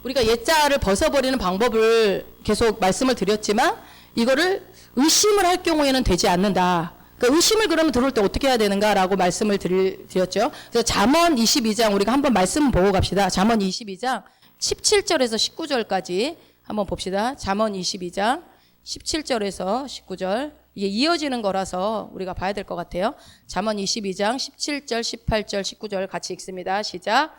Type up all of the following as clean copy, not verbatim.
우리가 옛자를 벗어버리는 방법을 계속 말씀을 드렸지만 이거를 의심을 할 경우에는 되지 않는다. 그러니까 의심을 그러면 들어올 때 어떻게 해야 되는가라고 말씀을 드렸죠. 그래서 잠언 22장 우리가 한번 말씀 보고 갑시다. 잠언 22장 17절에서 19절까지 한번 봅시다. 잠언 22장 17절에서 19절. 이게 이어지는 거라서 우리가 봐야 될 것 같아요. 잠언 22장 17절, 18절, 19절 같이 읽습니다. 시작.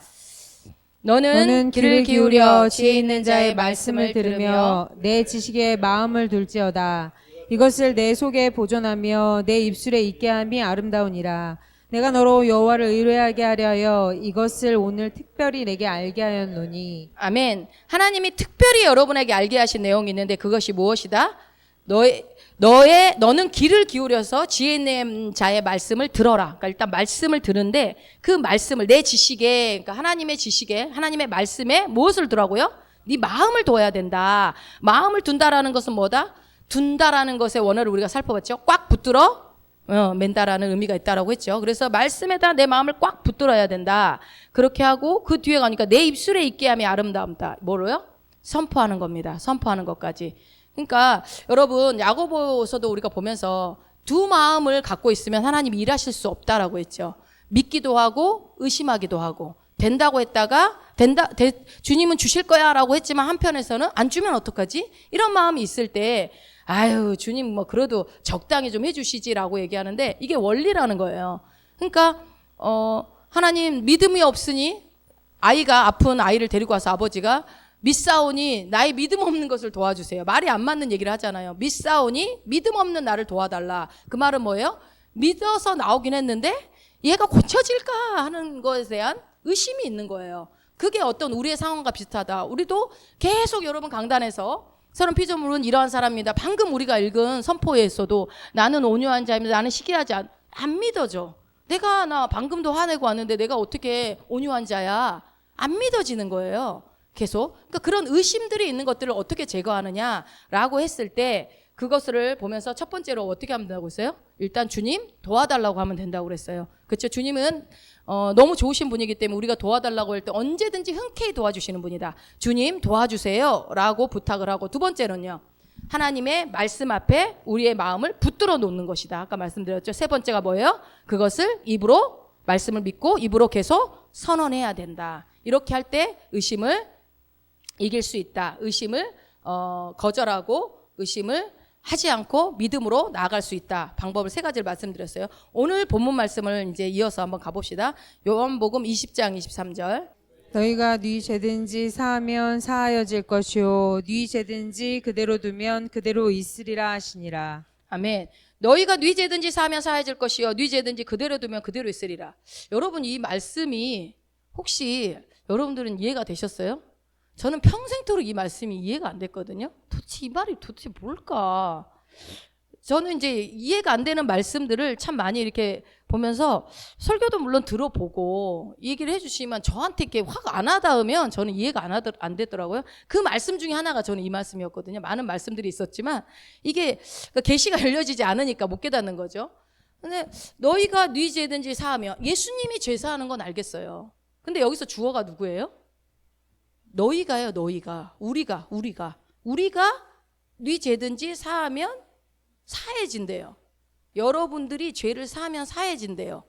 너는 귀를 기울여 지혜 있는 자의 말씀을 들으며 내 지식에 마음을 둘지어다. 이것을 내 속에 보존하며 내 입술에 있게 함이 아름다우니라. 내가 너로 여호와를 의뢰하게 하려 이것을 오늘 특별히 내게 알게 하였노니. 아멘. 하나님이 특별히 여러분에게 알게 하신 내용이 있는데 그것이 무엇이다? 너는 귀를 기울여서 지혜 있는 자의 말씀을 들어라. 그러니까 일단 말씀을 듣는데 그 말씀을 내 지식에, 그러니까 하나님의 지식에, 하나님의 말씀에 무엇을 두라고요? 네 마음을 둬야 된다. 마음을 둔다라는 것은 뭐다? 둔다라는 것의 원어를 우리가 살펴봤죠. 꽉 붙들어 맨다라는 의미가 있다라고 했죠. 그래서 말씀에다 내 마음을 꽉 붙들어야 된다. 그렇게 하고 그 뒤에 가니까 내 입술에 있게 함이 아름다움다. 뭐로요? 선포하는 겁니다. 선포하는 것까지. 그러니까 여러분 야고보서도 우리가 보면서 두 마음을 갖고 있으면 하나님이 일하실 수 없다라고 했죠. 믿기도 하고 의심하기도 하고 된다고 했다가 주님은 주실 거야라고 했지만 한편에서는 안 주면 어떡하지? 이런 마음이 있을 때 아유 주님 뭐 그래도 적당히 좀 해주시지라고 얘기하는데 이게 원리라는 거예요. 그러니까 하나님 믿음이 없으니 아이가 아픈 아이를 데리고 와서 아버지가 믿사오니 나의 믿음 없는 것을 도와주세요. 말이 안 맞는 얘기를 하잖아요. 믿사오니 믿음 없는 나를 도와달라. 그 말은 뭐예요? 믿어서 나오긴 했는데 얘가 고쳐질까 하는 것에 대한 의심이 있는 거예요. 그게 어떤 우리의 상황과 비슷하다. 우리도 계속 여러분 강단에서 서른 피조물은 이러한 사람입니다. 방금 우리가 읽은 선포에서도 나는 온유한 자입니다. 나는 시기하지 안 믿어져. 나 방금도 화내고 왔는데 내가 어떻게 온유한 자야? 안 믿어지는 거예요. 계속. 그러니까 그런 의심들이 있는 것들을 어떻게 제거하느냐라고 했을 때 그것을 보면서 첫 번째로 어떻게 하면 된다고 했어요? 일단 주님 도와달라고 하면 된다고 그랬어요. 그렇죠? 주님은 너무 좋으신 분이기 때문에 우리가 도와달라고 할 때 언제든지 흔쾌히 도와주시는 분이다. 주님 도와주세요 라고 부탁을 하고 두 번째는요. 하나님의 말씀 앞에 우리의 마음을 붙들어 놓는 것이다. 아까 말씀드렸죠. 세 번째가 뭐예요? 그것을 입으로 말씀을 믿고 입으로 계속 선언해야 된다. 이렇게 할 때 의심을 이길 수 있다. 의심을 거절하고 의심을 하지 않고 믿음으로 나아갈 수 있다. 방법을 세 가지를 말씀드렸어요. 오늘 본문 말씀을 이제 이어서 한번 가봅시다. 요한복음 20장 23절. 너희가 네 죄든지 사하면 사하여질 것이요 네 죄든지 그대로 두면 그대로 있으리라 하시니라. 아멘. 너희가 네 죄든지 사하면 사하여질 것이요 네 죄든지 그대로 두면 그대로 있으리라. 여러분 이 말씀이 혹시 여러분들은 이해가 되셨어요? 저는 평생토록 이 말씀이 이해가 안 됐거든요. 도대체 이 말이 도대체 뭘까? 저는 이제 이해가 안 되는 말씀들을 참 많이 이렇게 보면서 설교도 물론 들어보고 얘기를 해주시면 저한테 이렇게 확 안 와닿으면 저는 이해가 안 됐더라고요. 그 말씀 중에 하나가 저는 이 말씀이었거든요. 많은 말씀들이 있었지만 이게 계시가 열려지지 않으니까 못 깨닫는 거죠. 근데 너희가 네 죄든지 사하며 예수님이 죄 사하는 건 알겠어요. 근데 여기서 주어가 누구예요? 너희가요. 너희가 우리가 네 죄든지 사하면 사해진대요. 여러분들이 죄를 사하면 사해진대요.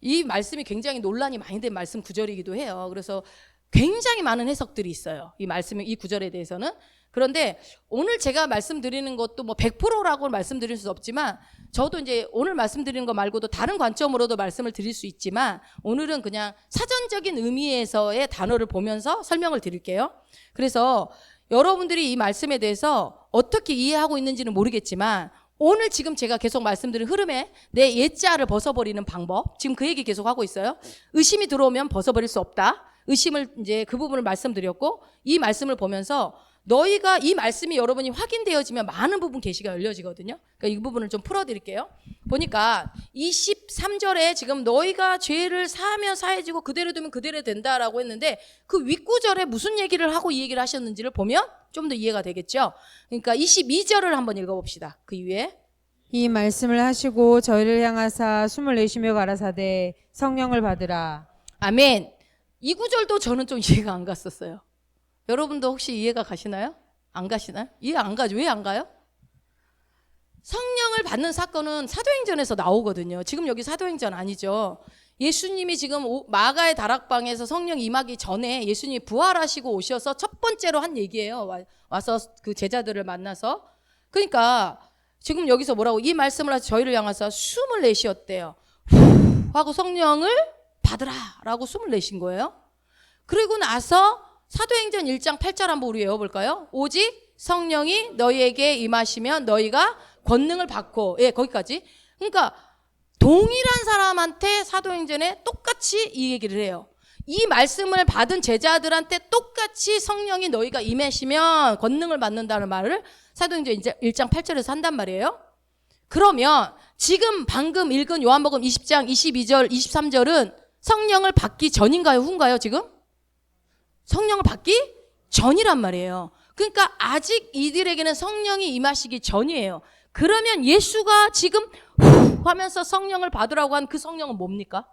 이 말씀이 굉장히 논란이 많이 된 말씀 구절이기도 해요. 그래서 굉장히 많은 해석들이 있어요. 이 말씀, 이 구절에 대해서는. 그런데 오늘 제가 말씀드리는 것도 뭐 100%라고 말씀드릴 수 없지만 저도 이제 오늘 말씀드리는 거 말고도 다른 관점으로도 말씀을 드릴 수 있지만 오늘은 그냥 사전적인 의미에서의 단어를 보면서 설명을 드릴게요. 그래서 여러분들이 이 말씀에 대해서 어떻게 이해하고 있는지는 모르겠지만 오늘 지금 제가 계속 말씀드린 흐름에 내 옛자를 벗어버리는 방법, 지금 그 얘기 계속 하고 있어요. 의심이 들어오면 벗어버릴 수 없다. 의심을 이제 그 부분을 말씀드렸고 이 말씀을 보면서 너희가 이 말씀이 여러분이 확인되어지면 많은 부분 계시가 열려지거든요. 그러니까 이 부분을 좀 풀어드릴게요. 보니까 23절에 지금 너희가 죄를 사하면 사해지고 그대로 두면 그대로 된다라고 했는데 그 윗구절에 무슨 얘기를 하고 이 얘기를 하셨는지를 보면 좀 더 이해가 되겠죠. 그러니까 22절을 한번 읽어봅시다. 그 이후에 이 말씀을 하시고 저희를 향하사 숨을 내쉬며 가라사대 성령을 받으라. 아멘. 이 구절도 저는 좀 이해가 안 갔었어요. 여러분도 혹시 이해가 가시나요? 안 가시나요? 이해 안 가죠. 왜 안 가요? 성령을 받는 사건은 사도행전에서 나오거든요. 지금 여기 사도행전 아니죠. 예수님이 지금 마가의 다락방에서 성령 임하기 전에 예수님이 부활하시고 오셔서 첫 번째로 한 얘기예요. 와서 그 제자들을 만나서. 그러니까 지금 여기서 뭐라고 이 말씀을 해서 저희를 향해서 숨을 내쉬었대요. 후 하고 성령을 받으라 라고 숨을 내신 거예요. 그리고 나서 사도행전 1장 8절 한번 우리 외워볼까요? 오직 성령이 너희에게 임하시면 너희가 권능을 받고, 예, 거기까지. 그러니까 동일한 사람한테 사도행전에 똑같이 이 얘기를 해요. 이 말씀을 받은 제자들한테 똑같이 성령이 너희가 임하시면 권능을 받는다는 말을 사도행전 1장 8절에서 한단 말이에요. 그러면 지금 방금 읽은 요한복음 20장 22절 23절은 성령을 받기 전인가요? 후인가요? 지금? 성령을 받기 전이란 말이에요. 그러니까 아직 이들에게는 성령이 임하시기 전이에요. 그러면 예수가 지금 후 하면서 성령을 받으라고 한 그 성령은 뭡니까?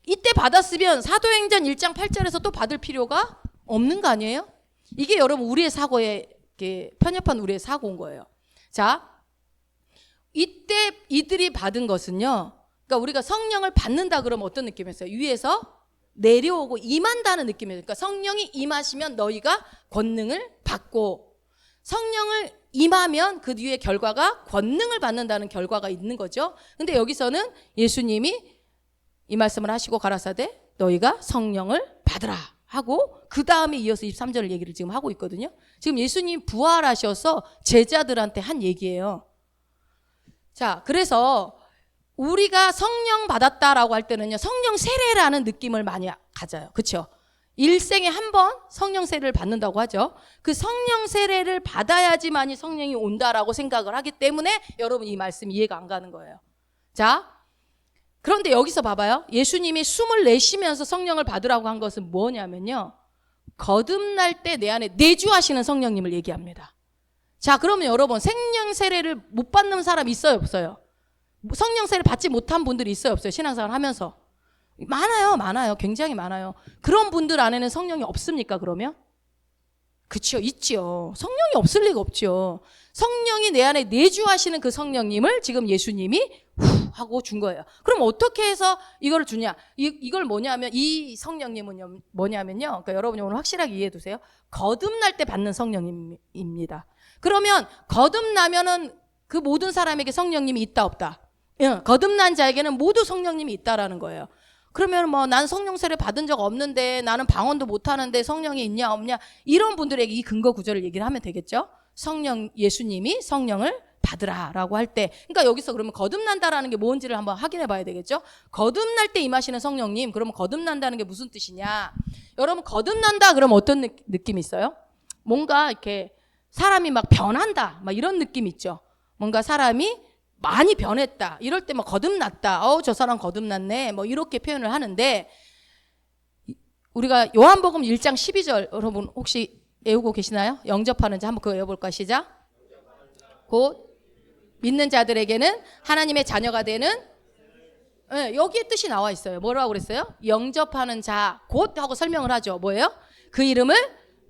이때 받았으면 사도행전 1장 8절에서 또 받을 필요가 없는 거 아니에요? 이게 여러분 우리의 사고에 편협한 우리의 사고인 거예요. 자, 이때 이들이 받은 것은요. 그러니까 우리가 성령을 받는다 그러면 어떤 느낌이었어요? 위에서 내려오고 임한다는 느낌이에요. 그러니까 성령이 임하시면 너희가 권능을 받고 성령을 임하면 그 뒤에 결과가 권능을 받는다는 결과가 있는 거죠. 근데 여기서는 예수님이 이 말씀을 하시고 가라사대 너희가 성령을 받으라 하고 그 다음에 이어서 23절 얘기를 지금 하고 있거든요. 지금 예수님 부활하셔서 제자들한테 한 얘기예요. 자, 그래서 우리가 성령 받았다라고 할 때는요, 성령 세례라는 느낌을 많이 가져요. 그렇죠? 일생에 한 번 성령 세례를 받는다고 하죠. 그 성령 세례를 받아야지만이 성령이 온다라고 생각을 하기 때문에 여러분 이 말씀 이해가 안 가는 거예요. 자, 그런데 여기서 봐봐요. 예수님이 숨을 내쉬면서 성령을 받으라고 한 것은 뭐냐면요, 거듭날 때 내 안에 내주하시는 성령님을 얘기합니다. 자, 그러면 여러분 성령 세례를 못 받는 사람 있어요, 없어요? 성령 세례 받지 못한 분들이 있어요, 없어요? 신앙생활 하면서 많아요. 굉장히 많아요. 그런 분들 안에는 성령이 없습니까? 그러면? 그렇죠, 있죠. 성령이 없을 리가 없죠. 성령이 내 안에 내주하시는 그 성령님을 지금 예수님이 후 하고 준 거예요. 그럼 어떻게 해서 이걸 주냐? 이걸 뭐냐면 이 성령님은 뭐냐면요. 그러니까 여러분이 오늘 확실하게 이해해 두세요. 거듭날 때 받는 성령님입니다. 그러면 거듭나면은 그 모든 사람에게 성령님이 있다 없다? 거듭난 자에게는 모두 성령님이 있다라는 거예요. 그러면 뭐 난 성령 세례 받은 적 없는데 나는 방언도 못 하는데 성령이 있냐 없냐 이런 분들에게 이 근거 구절을 얘기를 하면 되겠죠. 성령 예수님이 성령을 받으라라고 할 때, 그러니까 여기서 그러면 거듭난다라는 게 뭔지를 한번 확인해 봐야 되겠죠. 거듭날 때 임하시는 성령님, 그러면 거듭난다는 게 무슨 뜻이냐? 여러분 거듭난다 그러면 어떤 느낌이 있어요? 뭔가 이렇게 사람이 막 변한다 막 이런 느낌 있죠. 뭔가 사람이 많이 변했다 이럴 때 막 거듭났다, 저 사람 거듭났네 뭐 이렇게 표현을 하는데, 우리가 요한복음 1장 12절 여러분 혹시 외우고 계시나요? 영접하는 자 한번 그거 외워볼까? 시작. 곧 믿는 자들에게는 하나님의 자녀가 되는, 여기에 뜻이 나와 있어요. 뭐라고 그랬어요? 영접하는 자 곧 하고 설명을 하죠. 뭐예요? 그 이름을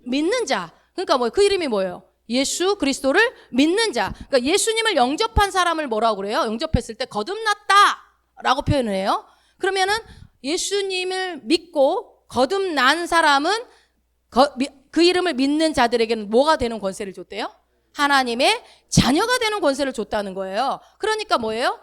믿는 자. 그러니까 그 이름이 뭐예요? 예수 그리스도를 믿는 자. 그러니까 예수님을 영접한 사람을 뭐라고 그래요? 영접했을 때 거듭났다라고 표현을 해요. 그러면은 예수님을 믿고 거듭난 사람은 그 이름을 믿는 자들에게는 뭐가 되는 권세를 줬대요? 하나님의 자녀가 되는 권세를 줬다는 거예요. 그러니까 뭐예요?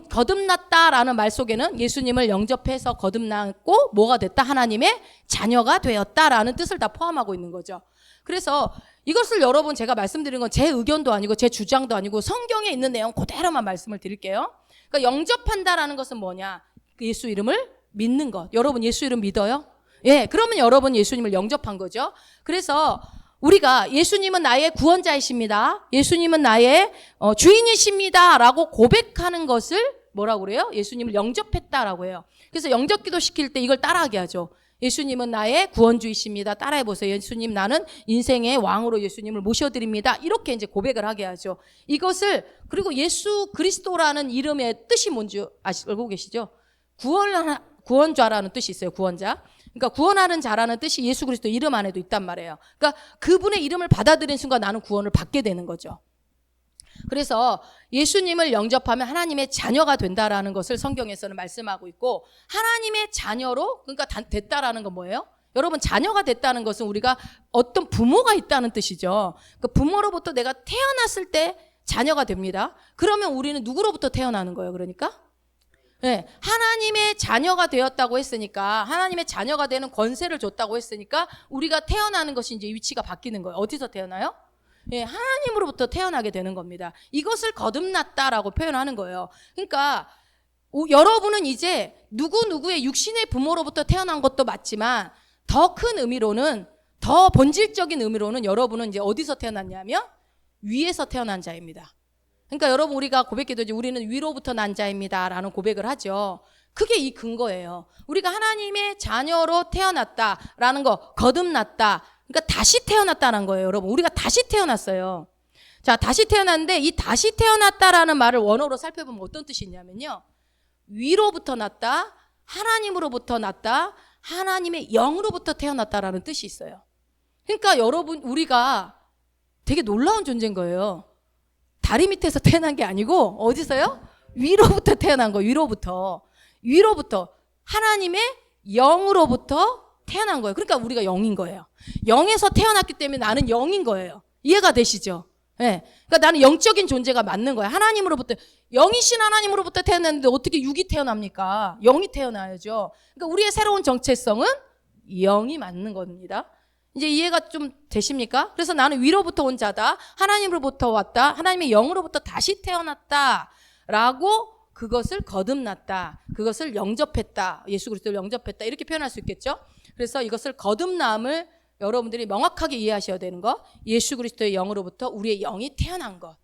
거듭났다라는 말 속에는 예수님을 영접해서 거듭났고 뭐가 됐다? 하나님의 자녀가 되었다라는 뜻을 다 포함하고 있는 거죠. 그래서 이것을 여러분 제가 말씀드린 건 제 의견도 아니고 제 주장도 아니고 성경에 있는 내용 그대로만 말씀을 드릴게요. 그러니까 영접한다라는 것은 뭐냐? 예수 이름을 믿는 것. 여러분 예수 이름 믿어요? 예, 그러면 여러분 예수님을 영접한 거죠. 그래서 우리가 예수님은 나의 구원자이십니다, 예수님은 나의 주인이십니다 라고 고백하는 것을 뭐라고 그래요? 예수님을 영접했다라고 해요. 그래서 영접기도 시킬 때 이걸 따라하게 하죠. 예수님은 나의 구원주이십니다. 따라해보세요. 예수님 나는 인생의 왕으로 예수님을 모셔드립니다. 이렇게 이제 고백을 하게 하죠. 이것을, 그리고 예수 그리스도라는 이름의 뜻이 뭔지 알고 계시죠? 구원자라는 뜻이 있어요. 구원자. 그러니까 구원하는 자라는 뜻이 예수 그리스도 이름 안에도 있단 말이에요. 그러니까 그분의 이름을 받아들인 순간 나는 구원을 받게 되는 거죠. 그래서 예수님을 영접하면 하나님의 자녀가 된다라는 것을 성경에서는 말씀하고 있고, 하나님의 자녀로 그러니까 됐다라는 건 뭐예요? 여러분, 자녀가 됐다는 것은 우리가 어떤 부모가 있다는 뜻이죠. 그 부모로부터 내가 태어났을 때 자녀가 됩니다. 그러면 우리는 누구로부터 태어나는 거예요? 그러니까 네, 하나님의 자녀가 되었다고 했으니까, 하나님의 자녀가 되는 권세를 줬다고 했으니까 우리가 태어나는 것이 이제 위치가 바뀌는 거예요. 어디서 태어나요? 예, 하나님으로부터 태어나게 되는 겁니다. 이것을 거듭났다라고 표현하는 거예요. 그러니까 여러분은 이제 누구누구의 육신의 부모로부터 태어난 것도 맞지만, 더 큰 의미로는, 더 본질적인 의미로는 여러분은 이제 어디서 태어났냐면 위에서 태어난 자입니다. 그러니까 여러분, 우리가 고백기도지 우리는 위로부터 난 자입니다 라는 고백을 하죠. 그게 이 근거예요. 우리가 하나님의 자녀로 태어났다라는 거, 거듭났다, 그러니까 다시 태어났다는 거예요. 여러분, 우리가 다시 태어났어요. 자, 다시 태어났는데 이 다시 태어났다라는 말을 원어로 살펴보면 어떤 뜻이 있냐면요, 위로부터 났다, 하나님으로부터 났다, 하나님의 영으로부터 태어났다라는 뜻이 있어요. 그러니까 여러분, 우리가 되게 놀라운 존재인 거예요. 다리 밑에서 태어난 게 아니고 어디서요? 위로부터 태어난 거예요. 위로부터 하나님의 영으로부터 태어난 거예요. 그러니까 우리가 영인 거예요. 영에서 태어났기 때문에 나는 영인 거예요. 이해가 되시죠? 네. 그러니까 나는 영적인 존재가 맞는 거예요. 하나님으로부터, 영이신 하나님으로부터 태어났는데 어떻게 육이 태어납니까? 영이 태어나야죠. 그러니까 우리의 새로운 정체성은 영이 맞는 겁니다. 이제 이해가 좀 되십니까? 그래서 나는 위로부터 온 자다, 하나님으로부터 왔다, 하나님의 영으로부터 다시 태어났다 라고, 그것을 거듭났다, 그것을 영접했다, 예수 그리스도를 영접했다, 이렇게 표현할 수 있겠죠. 그래서 이것을 거듭남을 여러분들이 명확하게 이해하셔야 되는 거, 예수 그리스도의 영으로부터 우리의 영이 태어난 것.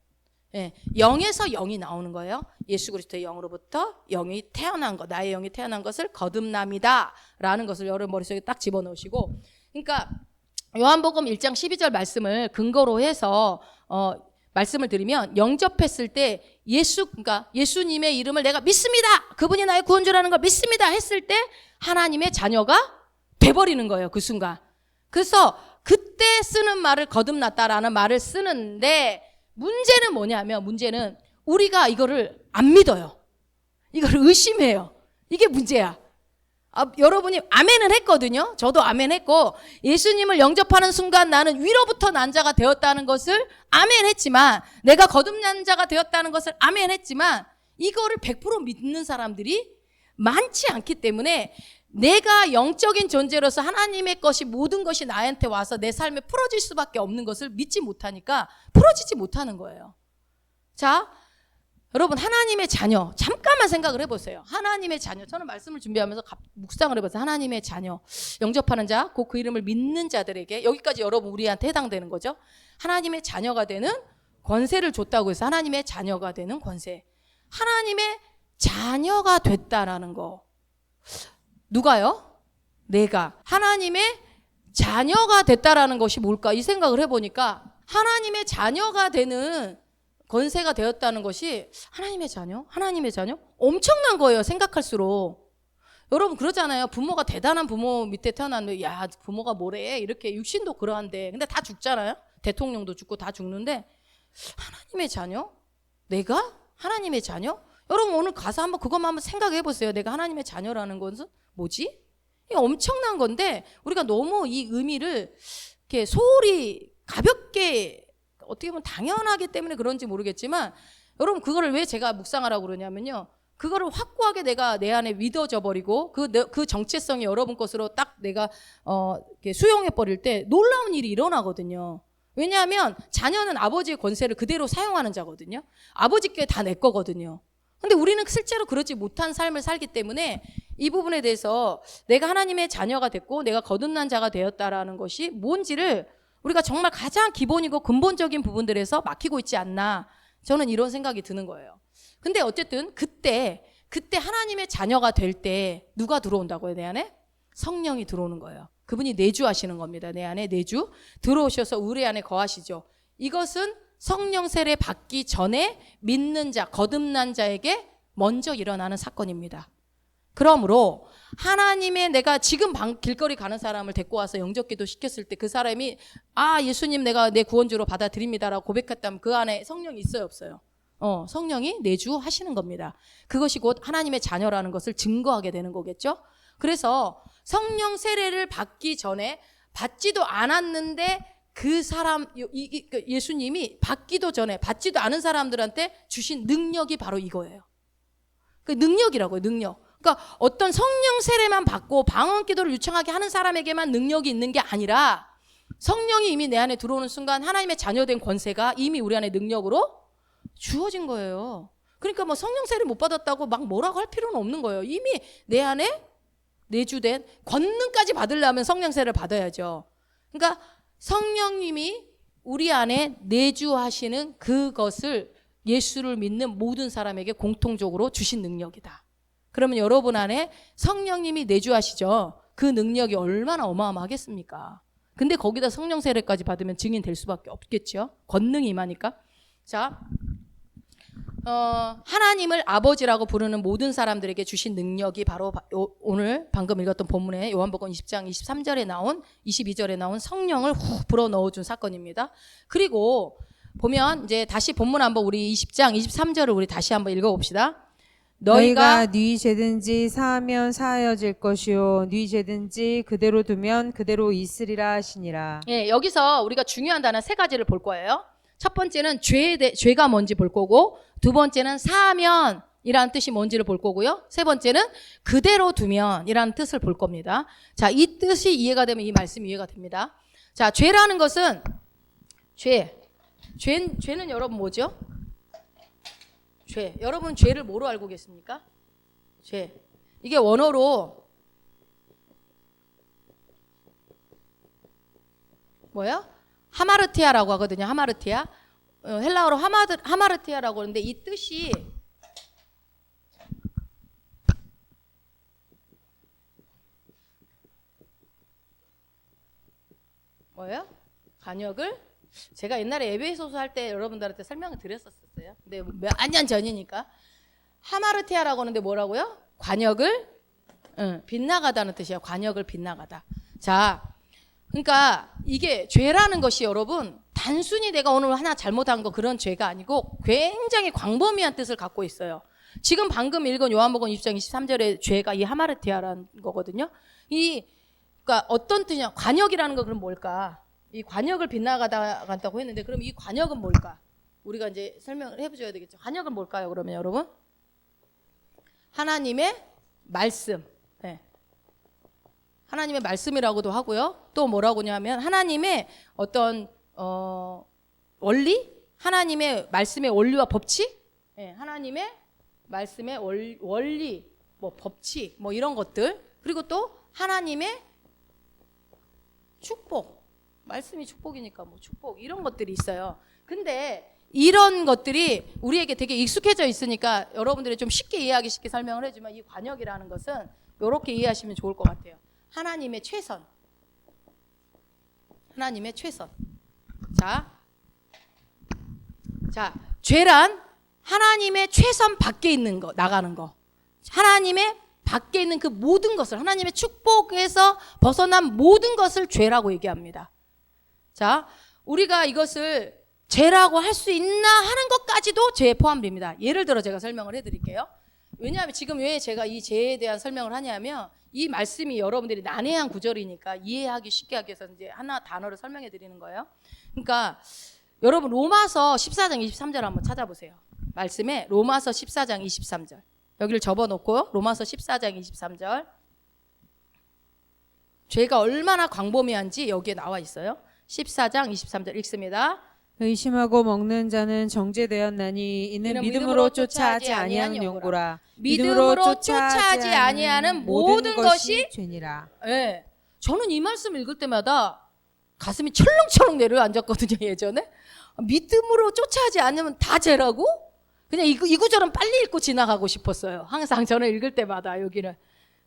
예, 영에서 영이 나오는 거예요. 예수 그리스도의 영으로부터 영이 태어난 것, 나의 영이 태어난 것을 거듭남이다 라는 것을 여러분 머릿속에 딱 집어넣으시고, 그러니까 요한복음 1장 12절 말씀을 근거로 해서 말씀을 드리면, 영접했을 때 그러니까 예수님의 이름을 내가 믿습니다, 그분이 나의 구원주라는 걸 믿습니다 했을 때 하나님의 자녀가 돼버리는 거예요. 그 순간. 그래서 그때 쓰는 말을 거듭났다라는 말을 쓰는데, 문제는 뭐냐면, 문제는 우리가 이거를 안 믿어요. 이걸 의심해요. 이게 문제야. 여러분이 아멘은 했거든요. 저도 아멘 했고, 예수님을 영접하는 순간 나는 위로부터 난 자가 되었다는 것을 아멘 했지만, 내가 거듭난 자가 되었다는 것을 아멘 했지만, 이거를 100% 믿는 사람들이 많지 않기 때문에, 내가 영적인 존재로서 하나님의 것이, 모든 것이 나한테 와서 내 삶에 풀어질 수밖에 없는 것을 믿지 못하니까 풀어지지 못하는 거예요. 자, 여러분, 하나님의 자녀, 잠깐만 생각을 해보세요. 하나님의 자녀, 저는 말씀을 준비하면서 묵상을 해봤어요. 하나님의 자녀, 영접하는 자, 곧 그 이름을 믿는 자들에게, 여기까지 여러분 우리한테 해당되는 거죠. 하나님의 자녀가 되는 권세를 줬다고 해서 하나님의 자녀가 되는 권세, 하나님의 자녀가 됐다라는 거. 누가요? 내가 하나님의 자녀가 됐다라는 것이 뭘까? 이 생각을 해보니까, 하나님의 자녀가 되는 권세가 되었다는 것이, 하나님의 자녀? 하나님의 자녀? 엄청난 거예요, 생각할수록. 여러분 그러잖아요. 부모가 대단한 부모 밑에 태어났는데, 야, 부모가 뭐래, 이렇게. 육신도 그러한데, 근데 다 죽잖아요. 대통령도 죽고 다 죽는데, 하나님의 자녀? 내가 하나님의 자녀? 여러분 오늘 가서 한번 그것만 한번 생각해 보세요. 내가 하나님의 자녀라는 것은 뭐지? 이게 엄청난 건데, 우리가 너무 이 의미를 이렇게 소홀히 가볍게, 어떻게 보면 당연하기 때문에 그런지 모르겠지만, 여러분 그거를 왜 제가 묵상하라고 그러냐면요, 그거를 확고하게 내가 내 안에 믿어져 버리고 그 정체성이 여러분 것으로 딱 내가 이렇게 수용해 버릴 때 놀라운 일이 일어나거든요. 왜냐하면 자녀는 아버지의 권세를 그대로 사용하는 자거든요. 아버지께 다 내 거거든요. 근데 우리는 실제로 그러지 못한 삶을 살기 때문에, 이 부분에 대해서 내가 하나님의 자녀가 됐고 내가 거듭난 자가 되었다라는 것이 뭔지를 우리가 정말 가장 기본이고 근본적인 부분들에서 막히고 있지 않나, 저는 이런 생각이 드는 거예요. 근데 어쨌든 그때 하나님의 자녀가 될 때 누가 들어온다고요? 내 안에? 성령이 들어오는 거예요. 그분이 내주하시는 겁니다. 내 안에 내주 들어오셔서 우리 안에 거하시죠. 이것은 성령 세례 받기 전에 믿는 자, 거듭난 자에게 먼저 일어나는 사건입니다. 그러므로 하나님의 내가 지금 길거리 가는 사람을 데리고 와서 영접기도 시켰을 때 그 사람이 예수님 내가 내 구원주로 받아들입니다라고 고백했다면 그 안에 성령이 있어요, 없어요? 성령이 내주하시는 겁니다. 그것이 곧 하나님의 자녀라는 것을 증거하게 되는 거겠죠. 그래서 성령 세례를 받기 전에 받지도 않았는데 그 사람 예수님이 받기도 전에 받지도 않은 사람들한테 주신 능력이 바로 이거예요. 그 능력이라고요, 능력. 그러니까 어떤 성령 세례만 받고 방언 기도를 유창하게 하는 사람에게만 능력이 있는 게 아니라 성령이 이미 내 안에 들어오는 순간 하나님의 자녀된 권세가 이미 우리 안에 능력으로 주어진 거예요. 그러니까 뭐 성령 세례 못 받았다고 막 뭐라고 할 필요는 없는 거예요. 이미 내 안에 내주된 권능까지 받으려면 성령 세례를 받아야죠. 그러니까 성령님이 우리 안에 내주하시는 그것을 예수를 믿는 모든 사람에게 공통적으로 주신 능력이다. 그러면 여러분 안에 성령님이 내주하시죠. 그 능력이 얼마나 어마어마하겠습니까? 근데 거기다 성령 세례까지 받으면 증인 될 수밖에 없겠죠. 권능이 임하니까. 자, 하나님을 아버지라고 부르는 모든 사람들에게 주신 능력이 바로 오늘 방금 읽었던 본문에 요한복음 20장 23절에 나온 22절에 나온 성령을 훅 불어 넣어준 사건입니다. 그리고 보면 이제 다시 본문 한번 우리 20장 23절을 우리 다시 한번 읽어봅시다. 너희가 네 죄든지 사하면 사하여질 것이요 네 죄든지 그대로 두면 그대로 있으리라 하시니라. 예, 여기서 우리가 중요한 단어 세 가지를 볼 거예요. 첫 번째는 죄가 뭔지 볼 거고, 두 번째는 사하면이라는 뜻이 뭔지를 볼 거고요. 세 번째는 그대로 두면이라는 뜻을 볼 겁니다. 자, 이 뜻이 이해가 되면 이 말씀이 이해가 됩니다. 자, 죄라는 것은 죄는 여러분 뭐죠? 죄. 여러분 죄를 뭐로 알고 계십니까? 죄. 이게 원어로 뭐야? 하마르티아라고 하거든요. 하마르티아. 헬라어로 하마르티아라고 하는데 이 뜻이 뭐예요? 관역을 제가 옛날에 에베소서 할 때 여러분들한테 설명을 드렸었어요. 근데 몇 년 전이니까 하마르티아라고 하는데 뭐라고요? 관역을 빗나가다는 뜻이에요. 관역을 빗나가다. 자, 그러니까 이게 죄라는 것이 여러분 단순히 내가 오늘 하나 잘못한 거 그런 죄가 아니고 굉장히 광범위한 뜻을 갖고 있어요. 지금 방금 읽은 요한복음 20장 23절의 죄가 이 하마르티아라는 거거든요. 그러니까 어떤 뜻이냐? 관역이라는 거 그럼 뭘까? 이 관역을 빗나가다간다고 했는데 그럼 이 관역은 뭘까? 우리가 이제 설명을 해줘야 되겠죠. 관역은 뭘까요? 그러면 여러분 하나님의 말씀, 네. 하나님의 말씀이라고도 하고요. 또 뭐라고 하냐면 하나님의 어떤 원리, 하나님의 말씀의 원리와 법칙, 네. 하나님의 말씀의 원리, 뭐 법칙, 뭐 이런 것들, 그리고 또 하나님의 축복. 말씀이 축복이니까 뭐 축복 이런 것들이 있어요. 근데 이런 것들이 우리에게 되게 익숙해져 있으니까 여러분들이 좀 쉽게 이해하기 쉽게 설명을 해주면 이 관역이라는 것은 이렇게 이해하시면 좋을 것 같아요. 하나님의 최선. 하나님의 최선. 자, 죄란 하나님의 최선 밖에 있는 거, 나가는 거. 하나님의 밖에 있는 그 모든 것을, 하나님의 축복에서 벗어난 모든 것을 죄라고 얘기합니다. 자, 우리가 이것을 죄라고 할 수 있나 하는 것까지도 죄에 포함됩니다. 예를 들어 제가 설명을 해드릴게요. 왜냐하면 지금 왜 제가 이 죄에 대한 설명을 하냐면 이 말씀이 여러분들이 난해한 구절이니까 이해하기 쉽게 하기 위해서 이제 하나 단어를 설명해 드리는 거예요. 그러니까 여러분 로마서 14장 23절 한번 찾아보세요. 말씀에 로마서 14장 23절. 여기를 접어놓고 로마서 14장 23절. 죄가 얼마나 광범위한지 여기에 나와 있어요. 14장 23절 읽습니다. 의심하고 먹는 자는 정죄되었나니 이는 믿음으로 쫓아하지 아니하는 연고라. 믿음으로 쫓아하지 아니하는 모든 것이 죄니라. 네. 저는 이 말씀 읽을 때마다 가슴이 철렁철렁 내려앉았거든요. 예전에 믿음으로 쫓아하지 않으면 다 죄라고? 그냥 이 구절은 빨리 읽고 지나가고 싶었어요. 항상 저는 읽을 때마다 여기를.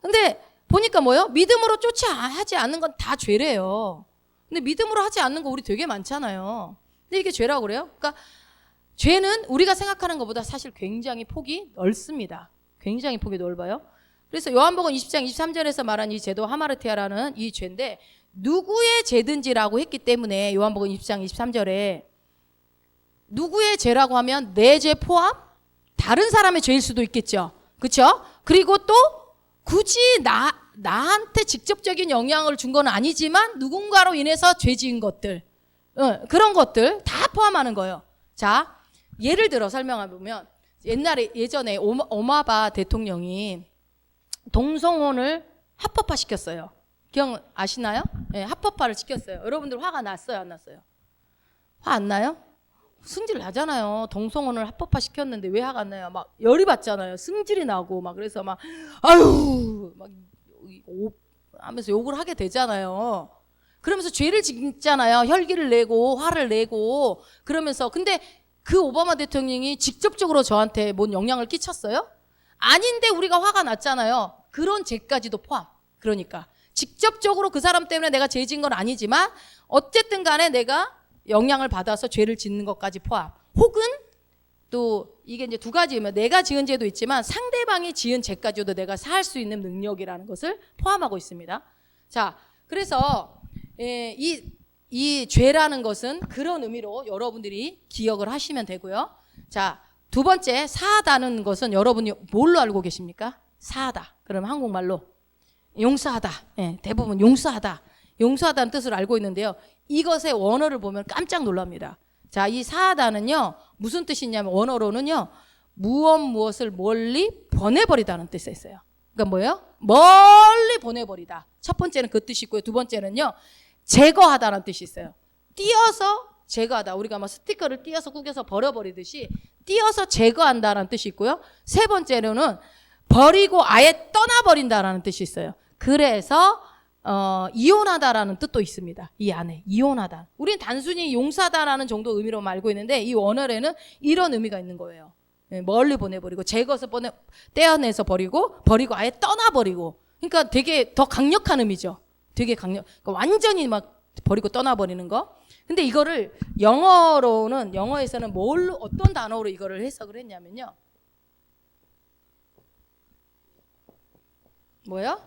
근데 보니까 뭐요? 믿음으로 쫓아하지 않는 건 다 죄래요. 근데 믿음으로 하지 않는 거 우리 되게 많잖아요. 근데 이게 죄라고 그래요? 그러니까 죄는 우리가 생각하는 것보다 사실 굉장히 폭이 넓습니다. 굉장히 폭이 넓어요. 그래서 요한복음 20장 23절에서 말한 이 죄도 하마르티아라는 이 죄인데 누구의 죄든지라고 했기 때문에 요한복음 20장 23절에 누구의 죄라고 하면 내 죄 포함? 다른 사람의 죄일 수도 있겠죠. 그렇죠? 그리고 또 굳이 나한테 직접적인 영향을 준 건 아니지만 누군가로 인해서 죄 지은 것들, 그런 것들 다 포함하는 거예요. 자, 예를 들어 설명해보면 예전에 오마바 대통령이 동성혼을 합법화 시켰어요. 기억 아시나요? 네, 합법화를 시켰어요. 여러분들 화가 났어요, 안 났어요? 화 안 나요? 승질 나잖아요. 동성혼을 합법화 시켰는데 왜 화가 안 나요? 막 열이 받잖아요. 승질이 나고 막 그래서 막 아유 막 하면서 욕을 하게 되잖아요. 그러면서 죄를 짓잖아요. 혈기를 내고 화를 내고 그러면서 근데 그 오바마 대통령이 직접적으로 저한테 뭔 영향을 끼쳤어요? 아닌데 우리가 화가 났잖아요. 그런 죄까지도 포함. 그러니까 직접적으로 그 사람 때문에 내가 죄 지은 건 아니지만 어쨌든 간에 내가 영향을 받아서 죄를 짓는 것까지 포함. 혹은 또 이게 이제 두 가지면 내가 지은 죄도 있지만 상대방이 지은 죄까지도 내가 살 수 있는 능력이라는 것을 포함하고 있습니다. 자, 그래서 이 죄라는 것은 그런 의미로 여러분들이 기억을 하시면 되고요. 자, 두 번째 사하다는 것은 여러분이 뭘로 알고 계십니까? 사하다. 그럼 한국말로 용서하다. 예, 대부분 용서하다. 용서하다는 뜻을 알고 있는데요. 이것의 원어를 보면 깜짝 놀랍니다. 자, 이 사하다는요, 무슨 뜻이냐면 원어로는요, 무엇을 멀리 보내버리다는 뜻이 있어요. 그러니까 뭐예요? 멀리 보내버리다. 첫 번째는 그 뜻이 있고요. 두 번째는요, 제거하다라는 뜻이 있어요. 띄어서 제거하다. 우리가 막 스티커를 띄어서 구겨서 버려버리듯이 띄어서 제거한다라는 뜻이 있고요. 세 번째로는 버리고 아예 떠나버린다라는 뜻이 있어요. 그래서 이혼하다라는 뜻도 있습니다. 이 안에 이혼하다. 우린 단순히 용서하다라는 정도 의미로 알고 있는데 이 원어에는 이런 의미가 있는 거예요. 멀리 보내버리고 제거해서 떼어내서 버리고 아예 떠나버리고. 그러니까 되게 더 강력한 의미죠. 되게 그러니까 완전히 막 버리고 떠나버리는 거. 근데 이거를 영어에서는 어떤 단어로 이거를 해석을 했냐면요. 뭐요?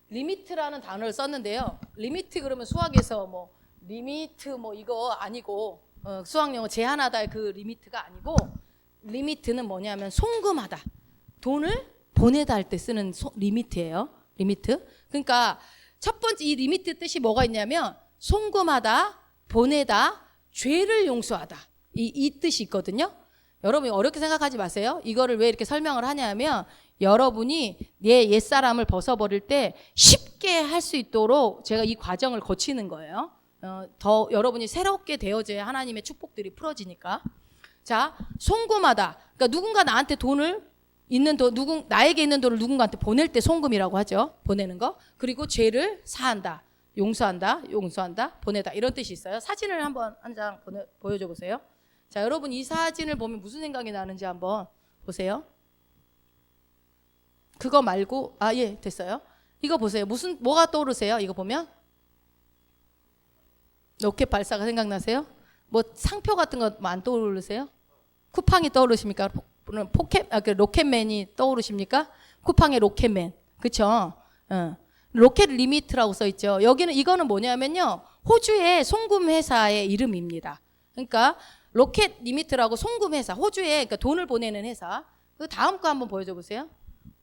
리미트라는 단어를 썼는데요. 리미트 그러면 수학에서 뭐 리미트 뭐 이거 아니고 수학 용어 제한하다의 그 리미트가 아니고 리미트는 뭐냐면 송금하다. 돈을 보내다 할 때 쓰는 리미트예요. 리미트. 그러니까 첫 번째 이 리미트 뜻이 뭐가 있냐면 송금하다, 보내다, 죄를 용서하다. 이 뜻이 있거든요. 여러분 어렵게 생각하지 마세요. 이거를 왜 이렇게 설명을 하냐면 여러분이 내 옛사람을 벗어버릴 때 쉽게 할 수 있도록 제가 이 과정을 거치는 거예요. 더 여러분이 새롭게 되어져야 하나님의 축복들이 풀어지니까. 자, 송금하다. 그러니까 누군가 나한테 나에게 있는 돈을 누군가한테 보낼 때 송금이라고 하죠. 보내는 거. 그리고 죄를 사한다. 용서한다. 보내다. 이런 뜻이 있어요. 사진을 한번 한 장 보여줘 보세요. 자, 여러분 이 사진을 보면 무슨 생각이 나는지 한번 보세요. 그거 말고 예, 됐어요. 이거 보세요. 뭐가 떠오르세요? 이거 보면 로켓 발사가 생각나세요? 뭐 상표 같은 거 안 떠오르세요? 쿠팡이 떠오르십니까? 로켓맨이 떠오르십니까? 쿠팡의 로켓맨, 그렇죠? 로켓 리미트라고 써 있죠. 이거는 뭐냐면요, 호주의 송금 회사의 이름입니다. 그러니까 로켓 리미트라고 송금 회사, 호주에 그러니까 돈을 보내는 회사. 그 다음 거 한번 보여줘 보세요.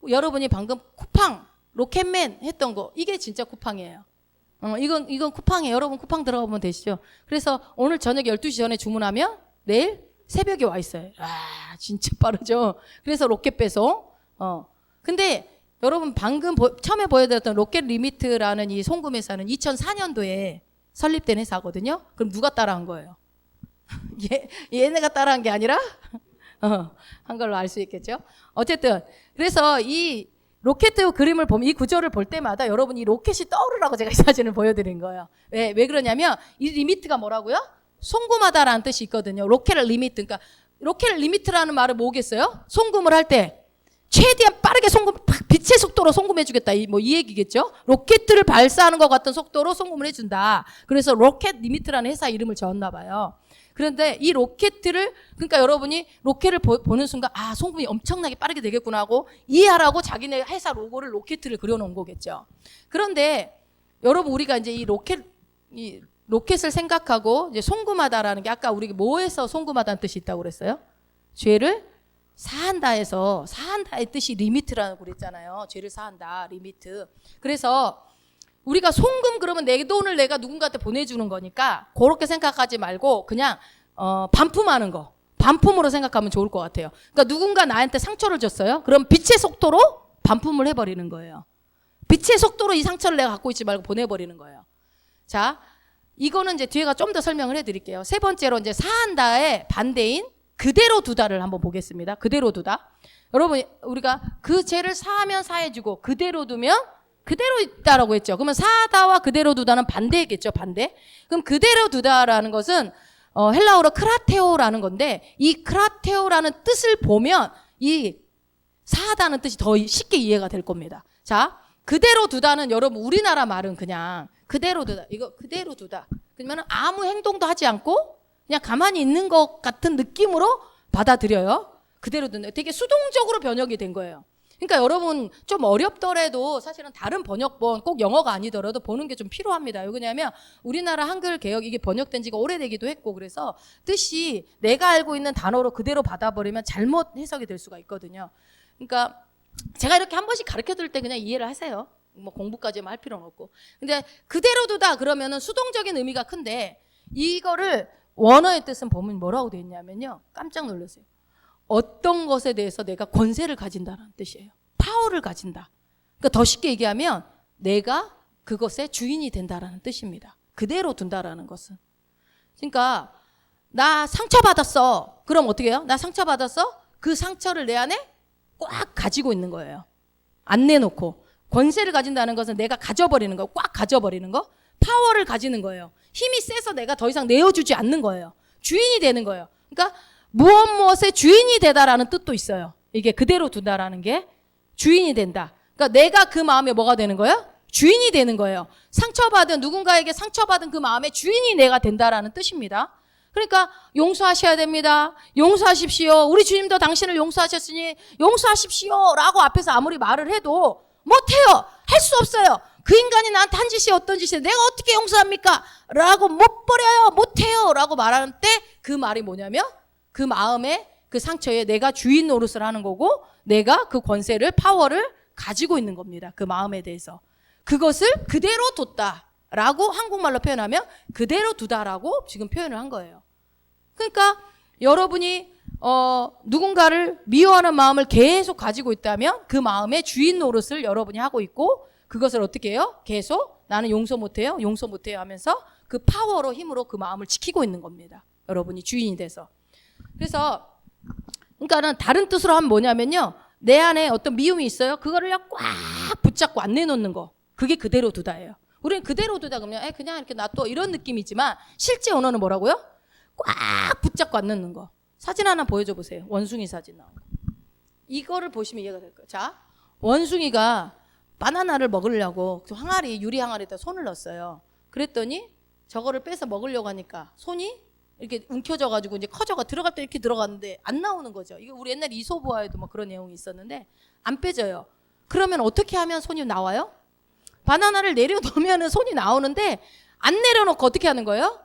여러분이 방금 쿠팡, 로켓맨 했던 거, 이게 진짜 쿠팡이에요. 이건 쿠팡이에요. 여러분 쿠팡 들어가 보면 되시죠. 그래서 오늘 저녁 12시 전에 주문하면 내일 새벽에 와 있어요. 진짜 빠르죠. 그래서 로켓 배송. 근데 여러분 방금 처음에 보여드렸던 로켓 리미트라는 이 송금 회사는 2004년도에 설립된 회사거든요. 그럼 누가 따라한 거예요? 얘네가 따라한 게 아니라 한 걸로 알 수 있겠죠. 어쨌든 그래서 이 로켓 그림을 보면 이 구조를 볼 때마다 여러분 이 로켓이 떠오르라고 제가 이 사진을 보여드린 거예요. 왜 그러냐면 이 리미트가 뭐라고요? 송금하다라는 뜻이 있거든요. 로켓 리미트. 그러니까 로켓 리미트라는 말은 뭐겠어요? 송금을 할 때 최대한 빠르게 빛의 속도로 송금해주겠다. 이 얘기겠죠? 로켓을 발사하는 것 같은 속도로 송금을 해준다. 그래서 로켓 리미트라는 회사 이름을 지었나 봐요. 그런데 이 로켓을 그러니까 여러분이 로켓을 보는 순간 아 송금이 엄청나게 빠르게 되겠구나 하고 이해하라고 자기네 회사 로고를 로켓을 그려놓은 거겠죠. 그런데 여러분 우리가 이제 이 로켓을 생각하고 이제 송금하다라는 게 아까 우리 뭐에서 송금하다는 뜻이 있다고 그랬어요? 죄를 사한다에서 사한다의 뜻이 리미트라고 그랬잖아요. 죄를 사한다 리미트. 그래서 우리가 송금 그러면 내 돈을 내가 누군가한테 보내주는 거니까 그렇게 생각하지 말고 그냥 반품하는 거. 반품으로 생각하면 좋을 것 같아요. 그러니까 누군가 나한테 상처를 줬어요. 그럼 빛의 속도로 반품을 해버리는 거예요. 빛의 속도로 이 상처를 내가 갖고 있지 말고 보내버리는 거예요. 자, 이거는 이제 뒤에가 좀 더 설명을 해드릴게요. 세 번째로 이제 사한다의 반대인 그대로 두다를 한번 보겠습니다. 그대로 두다. 여러분 우리가 그 죄를 사하면 사해주고 그대로 두면 그대로 있다라고 했죠. 그러면 사하다와 그대로 두다는 반대겠죠. 반대. 그럼 그대로 두다라는 것은 헬라어로 크라테오라는 건데 이 크라테오라는 뜻을 보면 이 사하다는 뜻이 더 쉽게 이해가 될 겁니다. 자, 그대로 두다는 여러분 우리나라 말은 그냥 그대로 두다. 이거 그대로 두다. 그러면 아무 행동도 하지 않고 그냥 가만히 있는 것 같은 느낌으로 받아들여요. 그대로 두다. 되게 수동적으로 번역이 된 거예요. 그러니까 여러분 좀 어렵더라도 사실은 다른 번역본 꼭 영어가 아니더라도 보는 게 좀 필요합니다. 왜 그러냐면 우리나라 한글 개역 이게 번역된 지가 오래되기도 했고 그래서 뜻이 내가 알고 있는 단어로 그대로 받아버리면 잘못 해석이 될 수가 있거든요. 그러니까 제가 이렇게 한 번씩 가르쳐 드릴 때 그냥 이해를 하세요. 뭐 공부까지만 할 필요는 없고. 근데 그대로 두다 그러면은 수동적인 의미가 큰데 이거를 원어의 뜻은 보면 뭐라고 되어 있냐면요. 깜짝 놀랐어요. 어떤 것에 대해서 내가 권세를 가진다는 뜻이에요. 파워를 가진다. 그러니까 더 쉽게 얘기하면 내가 그것의 주인이 된다라는 뜻입니다. 그대로 둔다라는 것은. 그러니까 나 상처받았어. 그럼 어떻게 해요? 나 상처받았어? 그 상처를 내 안에 꽉 가지고 있는 거예요. 안 내놓고. 권세를 가진다는 것은 내가 가져버리는 거, 꽉 가져버리는 거, 파워를 가지는 거예요. 힘이 세서 내가 더 이상 내어주지 않는 거예요. 주인이 되는 거예요. 그러니까 무엇의 주인이 되다라는 뜻도 있어요. 이게 그대로 둔다라는 게 주인이 된다. 그러니까 내가 그 마음에 뭐가 되는 거예요? 주인이 되는 거예요. 상처받은 누군가에게 상처받은 그 마음의 주인이 내가 된다라는 뜻입니다. 그러니까 용서하셔야 됩니다. 용서하십시오. 우리 주님도 당신을 용서하셨으니 용서하십시오. 라고 앞에서 아무리 말을 해도 못해요. 할 수 없어요. 그 인간이 나한테 한 짓이 어떤 짓이에요. 내가 어떻게 용서합니까? 라고 못 버려요. 못해요. 라고 말하는 때 그 말이 뭐냐면 그 마음에 그 상처에 내가 주인 노릇을 하는 거고 내가 그 권세를 파워를 가지고 있는 겁니다. 그 마음에 대해서. 그것을 그대로 뒀다라고 한국말로 표현하면 그대로 두다라고 지금 표현을 한 거예요. 그러니까 여러분이 누군가를 미워하는 마음을 계속 가지고 있다면 그 마음의 주인 노릇을 여러분이 하고 있고 그것을 어떻게 해요? 계속 나는 용서 못해요. 용서 못해요 하면서 그 파워로 힘으로 그 마음을 지키고 있는 겁니다. 여러분이 주인이 돼서. 그래서 그러니까는 다른 뜻으로 하면 뭐냐면요. 내 안에 어떤 미움이 있어요. 그거를 꽉 붙잡고 안 내놓는 거. 그게 그대로 두다예요. 우리는 그대로 두다 그러면 그냥 이렇게 놔둬 이런 느낌이지만 실제 언어는 뭐라고요? 꽉 붙잡고 안 넣는 거. 사진 하나 보여줘 보세요. 원숭이 사진 나온 거. 이거를 보시면 이해가 될 거예요. 자, 원숭이가 바나나를 먹으려고 유리 항아리에다 손을 넣었어요. 그랬더니 저거를 빼서 먹으려고 하니까 손이 이렇게 움켜져가지고 이제 커져가 들어갈 때 이렇게 들어갔는데 안 나오는 거죠. 이거 우리 옛날 이솝우화에도 뭐 그런 내용이 있었는데 안 빼져요. 그러면 어떻게 하면 손이 나와요? 바나나를 내려놓으면 손이 나오는데 안 내려놓고 어떻게 하는 거예요?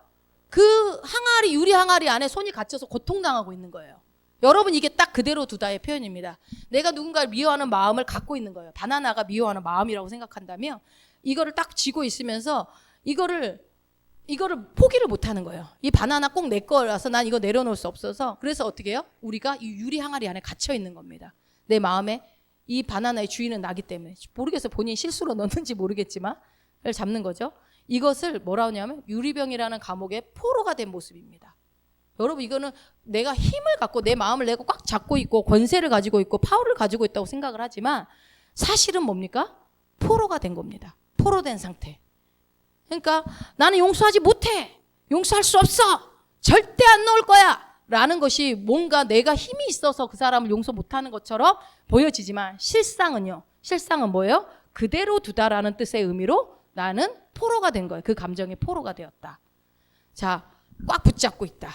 그 항아리, 유리 항아리 안에 손이 갇혀서 고통당하고 있는 거예요. 여러분 이게 딱 그대로 두다의 표현입니다. 내가 누군가를 미워하는 마음을 갖고 있는 거예요. 바나나가 미워하는 마음이라고 생각한다면 이거를 딱 쥐고 있으면서 이거를 포기를 못 하는 거예요. 이 바나나 꼭 내 거라서 난 이거 내려놓을 수 없어서 그래서 어떻게 해요? 우리가 이 유리 항아리 안에 갇혀 있는 겁니다. 내 마음에 이 바나나의 주인은 나기 때문에 모르겠어요. 본인이 실수로 넣는지 모르겠지만 를 잡는 거죠. 이것을 뭐라 하냐면 유리병이라는 감옥의 포로가 된 모습입니다. 여러분 이거는 내가 힘을 갖고 내 마음을 내고 꽉 잡고 있고 권세를 가지고 있고 파워를 가지고 있다고 생각을 하지만 사실은 뭡니까? 포로가 된 겁니다. 포로된 상태. 그러니까 나는 용서하지 못해. 용서할 수 없어. 절대 안 놓을 거야. 라는 것이 뭔가 내가 힘이 있어서 그 사람을 용서 못하는 것처럼 보여지지만 실상은 뭐예요? 그대로 두다라는 뜻의 의미로 나는 포로가 된 거예요. 그 감정의 포로가 되었다. 자, 꽉 붙잡고 있다.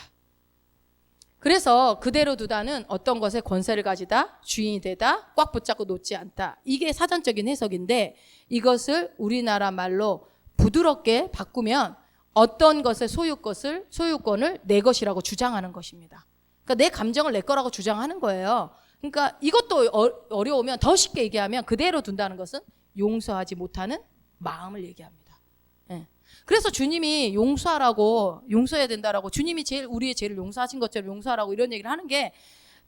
그래서 그대로 두다는 어떤 것에 권세를 가지다, 주인이 되다, 꽉 붙잡고 놓지 않다. 이게 사전적인 해석인데 이것을 우리나라 말로 부드럽게 바꾸면 어떤 것의 소유권을 내 것이라고 주장하는 것입니다. 그러니까 내 감정을 내 거라고 주장하는 거예요. 그러니까 이것도 어려우면 더 쉽게 얘기하면 그대로 둔다는 것은 용서하지 못하는 마음을 얘기합니다. 예. 그래서 주님이 용서해야 된다라고 주님이 우리의 죄를 용서하신 것처럼 용서하라고 이런 얘기를 하는 게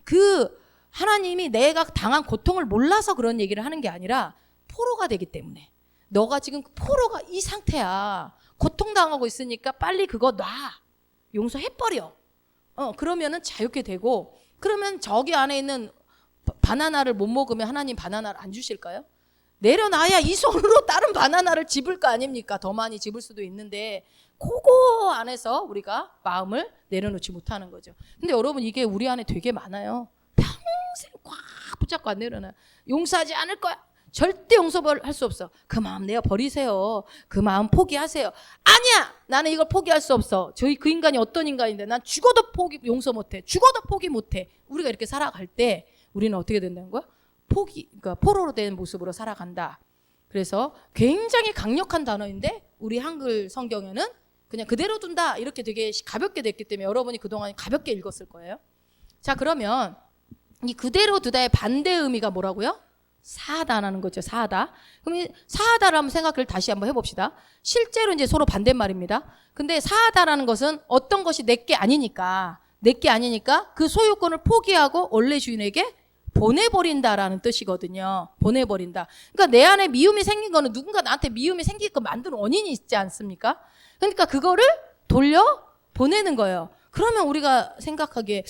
그 하나님이 내가 당한 고통을 몰라서 그런 얘기를 하는 게 아니라 포로가 되기 때문에 너가 지금 포로가 이 상태야. 고통당하고 있으니까 빨리 그거 놔. 용서해버려. 그러면은 자유케 되고 그러면 저기 안에 있는 바나나를 못 먹으면 하나님 바나나를 안 주실까요? 내려놔야 이 손으로 다른 바나나를 집을 거 아닙니까? 더 많이 집을 수도 있는데 그거 안에서 우리가 마음을 내려놓지 못하는 거죠. 근데 여러분 이게 우리 안에 되게 많아요. 평생 꽉 붙잡고 안 내려놔요. 용서하지 않을 거야. 절대 용서할 수 없어. 그 마음 내어 버리세요. 그 마음 포기하세요. 아니야! 나는 이걸 포기할 수 없어. 그 인간이 어떤 인간인데 난 죽어도 용서 못해. 죽어도 포기 못해. 우리가 이렇게 살아갈 때 우리는 어떻게 된다는 거야? 그러니까 포로로 된 모습으로 살아간다. 그래서 굉장히 강력한 단어인데 우리 한글 성경에는 그냥 그대로 둔다 이렇게 되게 가볍게 됐기 때문에 여러분이 그동안 가볍게 읽었을 거예요. 자, 그러면 이 그대로 두다의 반대 의미가 뭐라고요? 사하다라는 거죠. 사하다. 그럼 이 사하다를 한번 생각을 다시 한번 해봅시다. 실제로 이제 서로 반대말입니다. 근데 사하다라는 것은 어떤 것이 내게 아니니까 그 소유권을 포기하고 원래 주인에게 보내버린다라는 뜻이거든요. 보내버린다. 그러니까 내 안에 미움이 생긴 거는 누군가 나한테 미움이 생기게끔 만드는 원인이 있지 않습니까? 그러니까 그거를 돌려 보내는 거예요. 그러면 우리가 생각하기에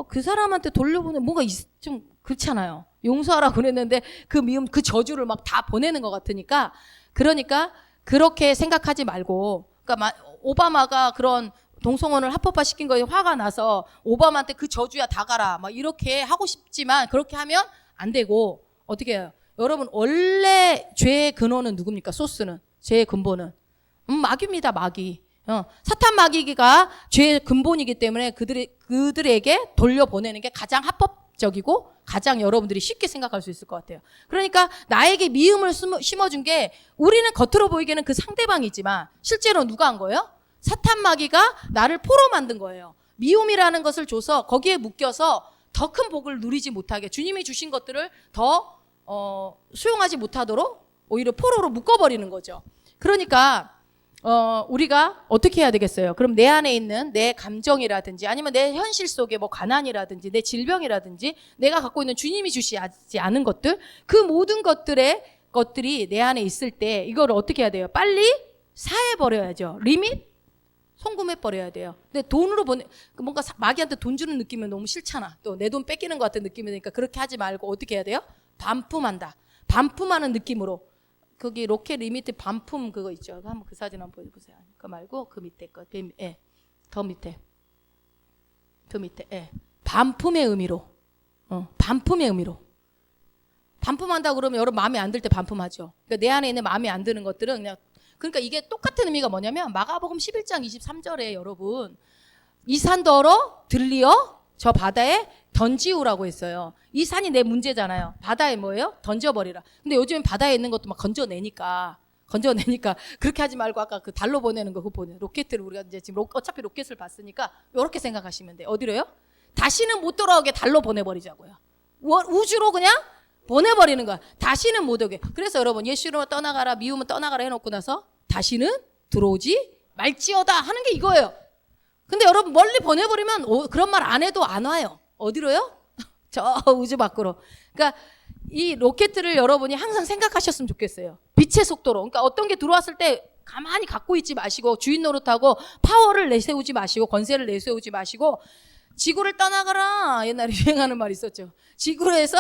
그 사람한테 돌려보내 뭔가 좀 그렇잖아요. 용서하라고 그랬는데 그 미움, 그 저주를 막 다 보내는 것 같으니까 그러니까 그렇게 생각하지 말고 그러니까 오바마가 그런 동성혼을 합법화 시킨 거에 화가 나서 오바마한테 그 저주야 다 가라 막 이렇게 하고 싶지만 그렇게 하면 안 되고 어떻게 해요? 여러분 원래 죄의 근원은 누굽니까? 소스는 죄의 근본은 마귀입니다. 마귀. 사탄 마귀가 죄의 근본이기 때문에 그들에게 돌려보내는 게 가장 합법적이고 가장 여러분들이 쉽게 생각할 수 있을 것 같아요. 그러니까 나에게 미움을 심어준 게 우리는 겉으로 보이기에는 그 상대방이지만 실제로 누가 한 거예요? 사탄 마귀가 나를 포로 만든 거예요. 미움이라는 것을 줘서 거기에 묶여서 더 큰 복을 누리지 못하게 주님이 주신 것들을 더 수용하지 못하도록 오히려 포로로 묶어버리는 거죠. 그러니까 우리가 어떻게 해야 되겠어요? 그럼 내 안에 있는 내 감정이라든지 아니면 내 현실 속에 뭐 가난이라든지 내 질병이라든지 내가 갖고 있는 주님이 주시지 않은 것들 그 모든 것들이 내 안에 있을 때 이걸 어떻게 해야 돼요? 빨리 사해버려야죠. 리밋? 송금해버려야 돼요. 근데 돈으로 뭔가 마귀한테 돈 주는 느낌은 너무 싫잖아. 또 내 돈 뺏기는 것 같은 느낌이 드니까 그렇게 하지 말고 어떻게 해야 돼요? 반품한다. 반품하는 느낌으로. 거기 로켓 리미트 반품 그거 있죠. 한번 그 사진 한번 보여보세요. 그거 말고 그 밑에 거. 더 밑에. 그 밑에. 반품의 의미로. 반품의 의미로. 반품한다고 그러면 여러분 마음에 안 들 때 반품하죠. 그러니까 내 안에 있는 마음에 안 드는 것들은 그냥 그러니까 이게 똑같은 의미가 뭐냐면 마가복음 11장 23절에 여러분 이 산더러 들리어 저 바다에 던지우라고 했어요. 이 산이 내 문제잖아요. 바다에 뭐예요? 던져버리라. 근데 요즘 바다에 있는 것도 막 건져내니까 그렇게 하지 말고 아까 그 달로 보내는 거 그거 보내. 로켓을 우리가 이제 지금 어차피 로켓을 봤으니까 이렇게 생각하시면 돼요. 어디로요? 다시는 못 돌아오게 달로 보내버리자고요. 우주로 그냥 보내버리는 거야. 다시는 못 오게. 그래서 여러분 예수로 떠나가라 미움은 떠나가라 해놓고 나서 다시는 들어오지 말지어다 하는 게 이거예요. 근데 여러분 멀리 보내버리면 그런 말 안 해도 안 와요. 어디로요? 저 우주 밖으로. 그러니까 이 로켓을 여러분이 항상 생각하셨으면 좋겠어요. 빛의 속도로. 그러니까 어떤 게 들어왔을 때 가만히 갖고 있지 마시고 주인 노릇하고 파워를 내세우지 마시고 권세를 내세우지 마시고 지구를 떠나가라. 옛날에 유행하는 말이 있었죠. 지구에서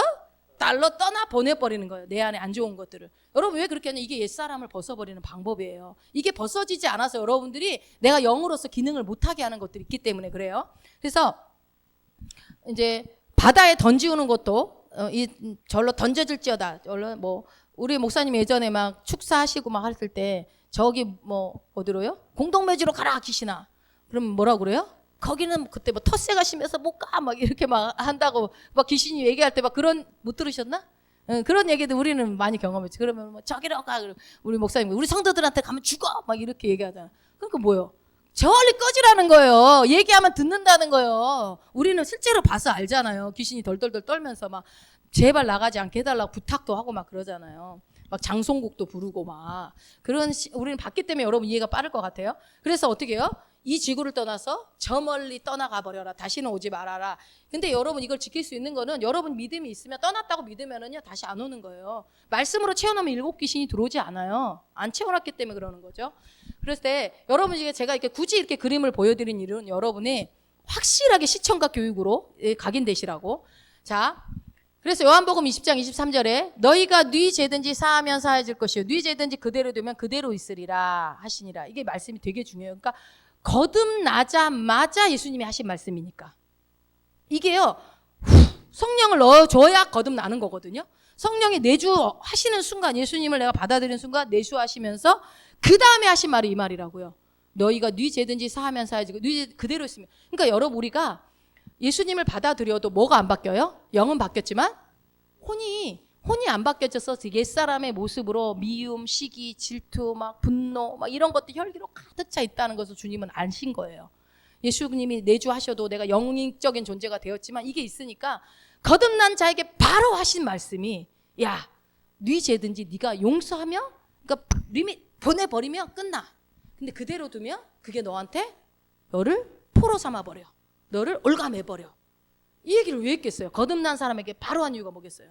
달러 떠나 보내버리는 거예요. 내 안에 안 좋은 것들을. 여러분 왜 그렇게 하냐? 이게 옛사람을 벗어버리는 방법이에요. 이게 벗어지지 않아서 여러분들이 내가 영으로서 기능을 못하게 하는 것들이 있기 때문에 그래요. 그래서 이제 바다에 던지우는 것도 절로 던져질지어다. 뭐 우리 목사님 예전에 막 축사하시고 막 할 때 저기 뭐 어디로요? 공동묘지로 가라 귀신아. 그럼 뭐라고 그래요? 거기는 그때 뭐 텃세가 심해서 못 가 막 이렇게 막 한다고 막 귀신이 얘기할 때 막 그런 못 들으셨나? 응, 그런 얘기도 우리는 많이 경험했지. 그러면 뭐 저기로 가. 우리 목사님 우리 성도들한테 가면 죽어 막 이렇게 얘기하잖아. 그러니까 뭐요? 저리 꺼지라는 거예요. 얘기하면 듣는다는 거예요. 우리는 실제로 봐서 알잖아요. 귀신이 덜덜덜 떨면서 막 제발 나가지 않게 해달라고 부탁도 하고 막 그러잖아요. 막 장송곡도 부르고 막 그런 우리는 봤기 때문에 여러분 이해가 빠를 것 같아요. 그래서 어떻게 해요? 이 지구를 떠나서 저 멀리 떠나가 버려라. 다시는 오지 말아라. 근데 여러분 이걸 지킬 수 있는 거는 여러분 믿음이 있으면 떠났다고 믿으면은요 다시 안 오는 거예요. 말씀으로 채워놓으면 7 귀신이 들어오지 않아요. 안 채워놨기 때문에 그러는 거죠. 그랬을 때 여러분 제가 이렇게 굳이 이렇게 그림을 보여드린 이유는 여러분이 확실하게 시청각 교육으로 각인되시라고. 자, 그래서 요한복음 20장 23절에 너희가 네 죄든지 사하면 사해질 것이요 네 죄든지 그대로 되면 그대로 있으리라 하시니라. 이게 말씀이 되게 중요해요. 그러니까 거듭나자마자 예수님이 하신 말씀이니까 이게요 성령을 넣어줘야 거듭나는 거거든요. 성령이 내주하시는 순간 예수님을 내가 받아들이는 순간 내주하시면서 그 다음에 하신 말이 이 말이라고요. 너희가 네 죄든지 사하면 사해지고 네 그대로 있으면. 그러니까 여러분 우리가 예수님을 받아들여도 뭐가 안 바뀌어요? 영은 바뀌었지만 혼이 안 바뀌어져서 옛사람의 모습으로 미움, 시기, 질투, 막 분노 막 이런 것들 혈기로 가득 차 있다는 것을 주님은 아신 거예요. 예수님이 내주하셔도 내가 영적인 존재가 되었지만 이게 있으니까 거듭난 자에게 바로 하신 말씀이 야, 네 죄든지 네가 용서하면 그러니까 리밋 보내버리면 끝나. 근데 그대로 두면 그게 너를 포로 삼아버려. 너를 올가매버려. 이 얘기를 왜 했겠어요? 거듭난 사람에게 바로 한 이유가 뭐겠어요?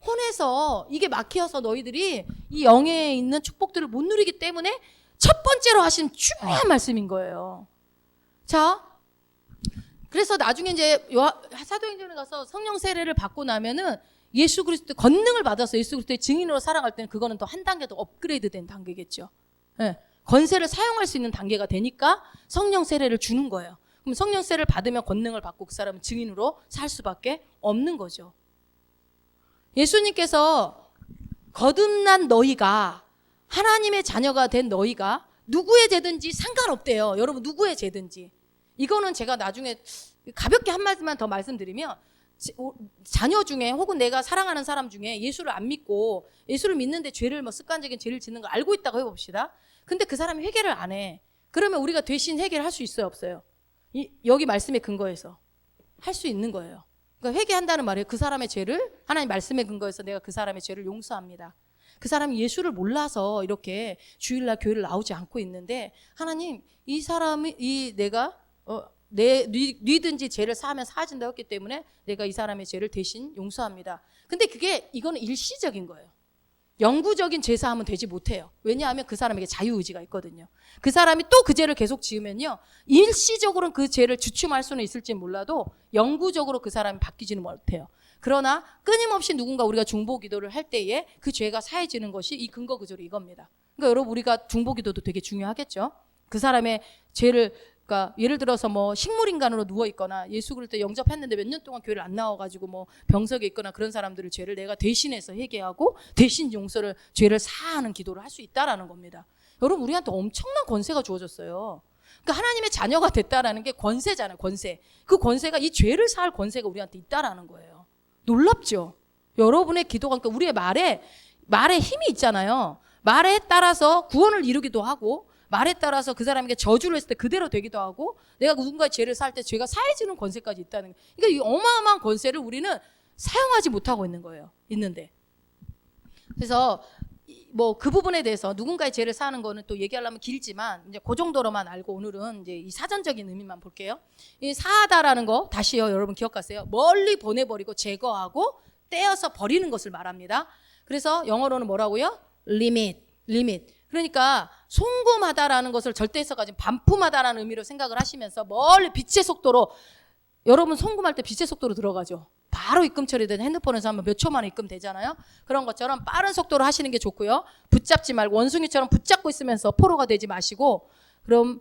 혼에서 이게 막혀서 너희들이 이 영에 있는 축복들을 못 누리기 때문에 첫 번째로 하신 중요한 말씀인 거예요. 자, 그래서 나중에 이제 사도행전에 가서 성령 세례를 받고 나면은 예수 그리스도 권능을 받아서 예수 그리스도의 증인으로 살아갈 때는 그거는 더 한 단계 더 업그레이드된 단계겠죠. 네. 권세를 사용할 수 있는 단계가 되니까 성령 세례를 주는 거예요. 그럼 성령 세례를 받으면 권능을 받고 그 사람은 증인으로 살 수밖에 없는 거죠. 예수님께서 거듭난 너희가 하나님의 자녀가 된 너희가 누구의 죄든지 상관없대요. 여러분 누구의 죄든지. 이거는 제가 나중에 가볍게 한 마디만 더 말씀드리면 자녀 중에 혹은 내가 사랑하는 사람 중에 예수를 안 믿고 예수를 믿는데 죄를 습관적인 죄를 짓는 걸 알고 있다고 해봅시다. 근데 그 사람이 회개를 안 해. 그러면 우리가 대신 회개를 할 수 있어요, 없어요? 여기 말씀의 근거에서 할 수 있는 거예요. 그러니까 회개한다는 말이에요. 그 사람의 죄를 하나님 말씀의 근거에서 내가 그 사람의 죄를 용서합니다. 그 사람이 예수를 몰라서 이렇게 주일날 교회를 나오지 않고 있는데 하나님 이 사람이 내가 뉘든지 죄를 사하면 사해진다고 했기 때문에 내가 이 사람의 죄를 대신 용서합니다. 근데 이거는 일시적인 거예요. 영구적인 죄사함은 되지 못해요. 왜냐하면 그 사람에게 자유의지가 있거든요. 그 사람이 또 그 죄를 계속 지으면요 일시적으로는 그 죄를 주춤할 수는 있을지 몰라도 영구적으로 그 사람이 바뀌지는 못해요. 그러나 끊임없이 누군가 우리가 중보기도를 할 때에 그 죄가 사해지는 것이 이 근거 구조로 이겁니다. 그러니까 여러분 우리가 중보기도도 되게 중요하겠죠. 그 사람의 죄를 그러니까 예를 들어서 식물인간으로 누워있거나 예수 그리스도 영접했는데 몇 년 동안 교회를 안 나와가지고 병석에 있거나 그런 사람들의 죄를 내가 대신해서 회개하고 대신 용서를 죄를 사하는 기도를 할 수 있다라는 겁니다. 여러분 우리한테 엄청난 권세가 주어졌어요. 그러니까 하나님의 자녀가 됐다라는 게 권세잖아요. 권세. 그 권세가 이 죄를 사할 권세가 우리한테 있다라는 거예요. 놀랍죠? 여러분의 기도가 그러니까 우리의 말에 힘이 있잖아요. 말에 따라서 구원을 이루기도 하고 말에 따라서 그 사람에게 저주를 했을 때 그대로 되기도 하고 내가 누군가의 죄를 사할 때 죄가 사해지는 권세까지 있다는 거예요. 그러니까 이 어마어마한 권세를 우리는 사용하지 못하고 있는 거예요. 있는데. 그래서 그 부분에 대해서 누군가의 죄를 사하는 거는 또 얘기하려면 길지만 이제 그 정도로만 알고 오늘은 이제 이 사전적인 의미만 볼게요. 이 사하다라는 거 다시요 여러분 기억하세요. 멀리 보내버리고 제거하고 떼어서 버리는 것을 말합니다. 그래서 영어로는 뭐라고요? limit. 그러니까 송금하다라는 것을 절대해서 가진 반품하다라는 의미로 생각을 하시면서 멀리 빛의 속도로 여러분 송금할 때 빛의 속도로 들어가죠. 바로 입금 처리된 핸드폰에서 하면 몇 초 만에 입금 되잖아요. 그런 것처럼 빠른 속도로 하시는 게 좋고요. 붙잡지 말고 원숭이처럼 붙잡고 있으면서 포로가 되지 마시고 그럼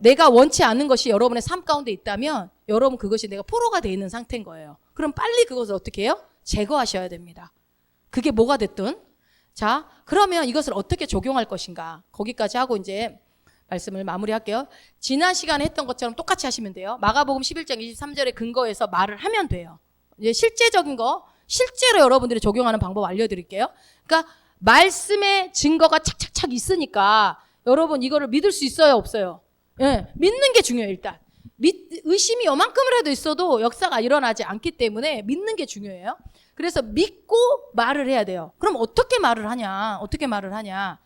내가 원치 않는 것이 여러분의 삶 가운데 있다면 여러분 그것이 내가 포로가 돼 있는 상태인 거예요. 그럼 빨리 그것을 어떻게 해요? 제거하셔야 됩니다. 그게 뭐가 됐든 자, 그러면 이것을 어떻게 적용할 것인가? 거기까지 하고 이제 말씀을 마무리할게요. 지난 시간에 했던 것처럼 똑같이 하시면 돼요. 마가복음 11장 23절에 근거해서 말을 하면 돼요. 이제 실제적인 거, 실제로 여러분들이 적용하는 방법 알려드릴게요. 그러니까 말씀의 증거가 착착착 있으니까 여러분 이거를 믿을 수 있어요, 없어요? 예, 믿는 게 중요해요. 일단 의심이 요만큼이라도 있어도 역사가 일어나지 않기 때문에 믿는 게 중요해요. 그래서 믿고 말을 해야 돼요. 그럼 어떻게 말을 하냐? 어떻게 말을 하냐?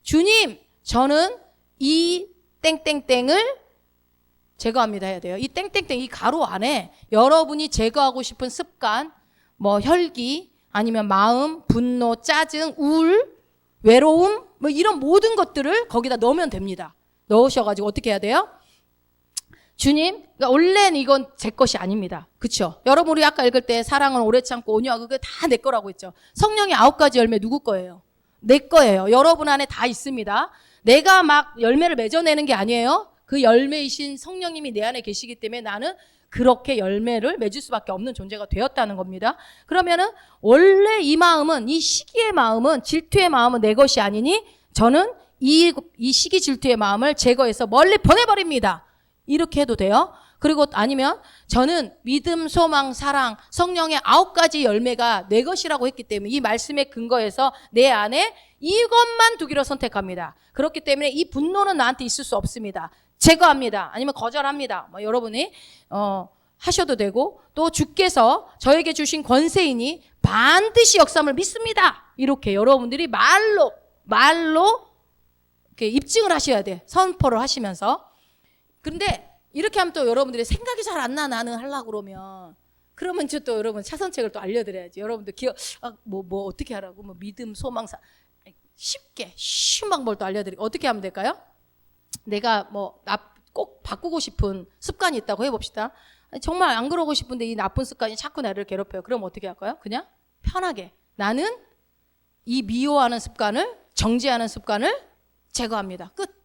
주님, 저는 이 땡땡땡을 제거합니다 해야 돼요. 이 땡땡땡, 이 가로 안에 여러분이 제거하고 싶은 습관, 뭐 혈기, 아니면 마음, 분노, 짜증, 우울, 외로움, 뭐 이런 모든 것들을 거기다 넣으면 됩니다. 넣으셔가지고 어떻게 해야 돼요? 주님, 그러니까 원래는 이건 제 것이 아닙니다. 그렇죠? 여러분 우리 아까 읽을 때 사랑은 오래 참고 온유하고 그게 다 내 거라고 했죠. 성령의 9가지 열매 누구 거예요? 내 거예요. 여러분 안에 다 있습니다. 내가 막 열매를 맺어내는 게 아니에요. 그 열매이신 성령님이 내 안에 계시기 때문에 나는 그렇게 열매를 맺을 수밖에 없는 존재가 되었다는 겁니다. 그러면은 원래 이 마음은, 이 시기의 마음은, 질투의 마음은 내 것이 아니니 저는 이 시기 질투의 마음을 제거해서 멀리 보내버립니다. 이렇게 해도 돼요. 그리고 아니면 저는 믿음, 소망, 사랑, 성령의 9가지 열매가 내 것이라고 했기 때문에 이 말씀에 근거해서 내 안에 이것만 두기로 선택합니다. 그렇기 때문에 이 분노는 나한테 있을 수 없습니다. 제거합니다. 아니면 거절합니다. 뭐 여러분이 하셔도 되고, 또 주께서 저에게 주신 권세이니 반드시 역사함을 믿습니다. 이렇게 여러분들이 말로 이렇게 입증을 하셔야 돼. 선포를 하시면서. 근데 이렇게 하면 또 여러분들이 생각이 잘 안 나, 나는 하려고 그러면 이제 또 여러분 차선책을 또 알려드려야지. 여러분들 뭐 어떻게 하라고? 뭐 믿음, 소망, 쉽게 쉬운 방법을 또 알려드리고. 어떻게 하면 될까요? 내가 꼭 바꾸고 싶은 습관이 있다고 해봅시다. 정말 안 그러고 싶은데 이 나쁜 습관이 자꾸 나를 괴롭혀요. 그럼 어떻게 할까요? 그냥 편하게 나는 이 미워하는 습관을, 정죄하는 습관을 제거합니다. 끝.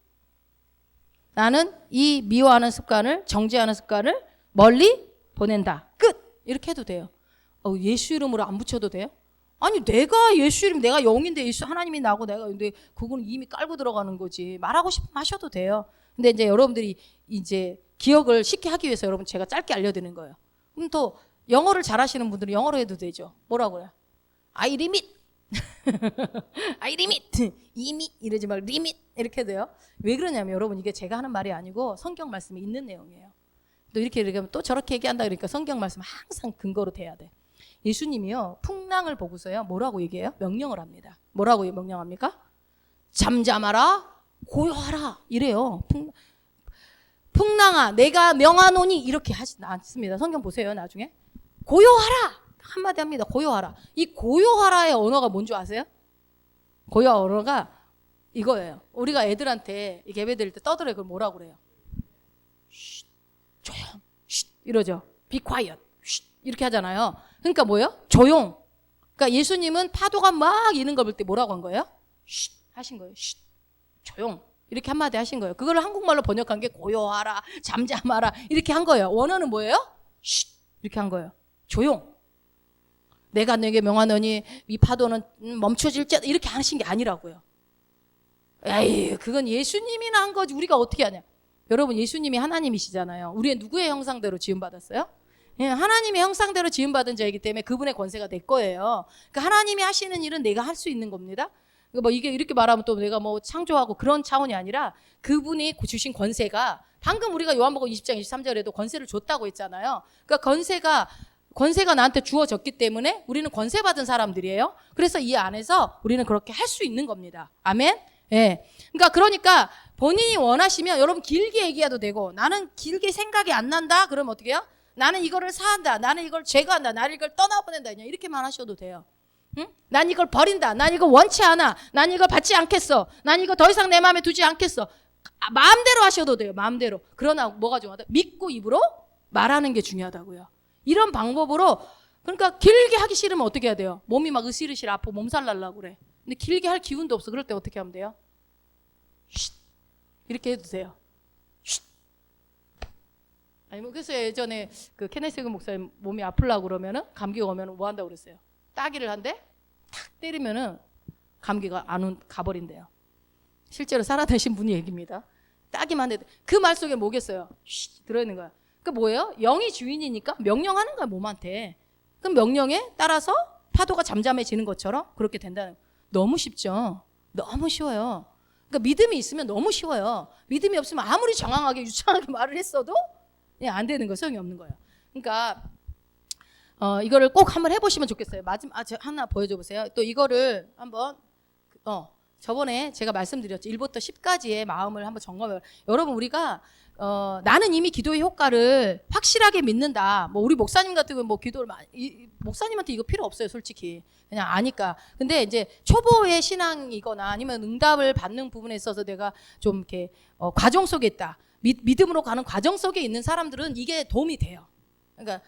나는 이 미워하는 습관을, 정죄하는 습관을 멀리 보낸다. 끝. 이렇게 해도 돼요. 예수 이름으로 안 붙여도 돼요? 아니 내가 예수 이름, 내가 영인데 예수 하나님이 나고 내가, 근데 그건 이미 깔고 들어가는 거지. 말하고 싶으면 하셔도 돼요. 근데 이제 여러분들이 이제 기억을 쉽게 하기 위해서 여러분 제가 짧게 알려드리는 거예요. 그럼 또 영어를 잘하시는 분들은 영어로 해도 되죠. 뭐라고요? I limit. I limit. 이미 이러지 말고 limit 이렇게 해도 돼요. 왜 그러냐면 여러분 이게 제가 하는 말이 아니고 성경 말씀에 있는 내용이에요. 또 이렇게 얘기하면 또 저렇게 얘기한다 그러니까 성경 말씀 항상 근거로 돼야 돼. 예수님이요 풍랑을 보고서요 뭐라고 얘기해요? 명령을 합니다. 뭐라고 명령합니까? 잠잠하라, 고요하라 이래요. 풍랑아 내가 명하노니 이렇게 하지 않습니다. 성경 보세요. 나중에 고요하라 한마디 합니다. 고요하라. 이 고요하라의 언어가 뭔지 아세요? 고요 언어가 이거예요. 우리가 애들한테 예배 드릴 때 떠들어요. 그걸 뭐라고 그래요? 쉿, 조용, 쉿 이러죠. Be quiet, 쉿 이렇게 하잖아요. 그러니까 뭐예요? 조용. 그러니까 예수님은 파도가 막 이는 걸 볼 때 뭐라고 한 거예요? 쉿 하신 거예요. 쉿, 조용. 이렇게 한마디 하신 거예요. 그걸 한국말로 번역한 게 고요하라, 잠잠하라 이렇게 한 거예요. 원어는 뭐예요? 쉿 이렇게 한 거예요. 조용. 내가 내게 명하노니 이 파도는 멈춰질지 이렇게 하신 게 아니라고요. 에이 그건 예수님이나 한 거지 우리가 어떻게 하냐. 여러분 예수님이 하나님이시잖아요. 우리의 누구의 형상대로 지음받았어요? 예, 하나님의 형상대로 지음받은 자이기 때문에 그분의 권세가 내 거예요. 그러니까 하나님이 하시는 일은 내가 할 수 있는 겁니다. 뭐 이게 이렇게 말하면 또 내가 뭐 창조하고 그런 차원이 아니라 그분이 주신 권세가 방금 우리가 요한복음 20장 23절에도 권세를 줬다고 했잖아요. 그러니까 권세가 나한테 주어졌기 때문에 우리는 권세 받은 사람들이에요. 그래서 이 안에서 우리는 그렇게 할 수 있는 겁니다. 아멘. 예. 그러니까 본인이 원하시면 여러분 길게 얘기해도 되고 나는 길게 생각이 안 난다. 그러면 어떻게 해요? 나는 이거를 사한다. 나는 이걸 제거한다. 나는 이걸 떠나보낸다. 그냥 이렇게만 하셔도 돼요. 응? 난 이걸 버린다. 난 이거 원치 않아. 난 이걸 받지 않겠어. 난 이거 더 이상 내 마음에 두지 않겠어. 마음대로 하셔도 돼요. 마음대로. 그러나 뭐가 중요하다? 믿고 입으로 말하는 게 중요하다고요. 이런 방법으로 그러니까 길게 하기 싫으면 어떻게 해야 돼요? 몸이 막 으실으실 아프고 몸살 날라고 그래. 근데 길게 할 기운도 없어. 그럴 때 어떻게 하면 돼요? 쉿 이렇게 해도 돼요. 쉿. 아니 뭐 그래서 예전에 그 케네스 목사님 몸이 아프려고 그러면은 감기가 오면은 뭐 한다고 그랬어요? 따기를 한대 탁 때리면은 감기가 안 가버린대요. 실제로 살아계신 분이 얘기입니다. 따기만 해도 그 말 속에 뭐겠어요? 들어있는 거야. 그 뭐예요? 영이 주인이니까 명령하는 거야 몸한테. 그럼 명령에 따라서 파도가 잠잠해지는 것처럼 그렇게 된다는 거예요. 너무 쉽죠? 너무 쉬워요. 그러니까 믿음이 있으면 너무 쉬워요. 믿음이 없으면 아무리 장황하게 유창하게 말을 했어도 안 되는 거, 소용이 없는 거예요. 그러니까 이거를 꼭 한번 해보시면 좋겠어요. 마지막 하나 보여줘 보세요. 또 이거를 한번 저번에 제가 말씀드렸죠. 1부터 10까지의 마음을 한번 점검해. 여러분 우리가 나는 이미 기도의 효과를 확실하게 믿는다. 뭐 우리 목사님 같은 경우 뭐 기도를 목사님한테 이거 필요 없어요, 솔직히. 그냥 아니까. 근데 이제 초보의 신앙이거나 아니면 응답을 받는 부분에 있어서 내가 좀 이렇게 과정 속에 있다. 믿음으로 가는 과정 속에 있는 사람들은 이게 도움이 돼요. 그러니까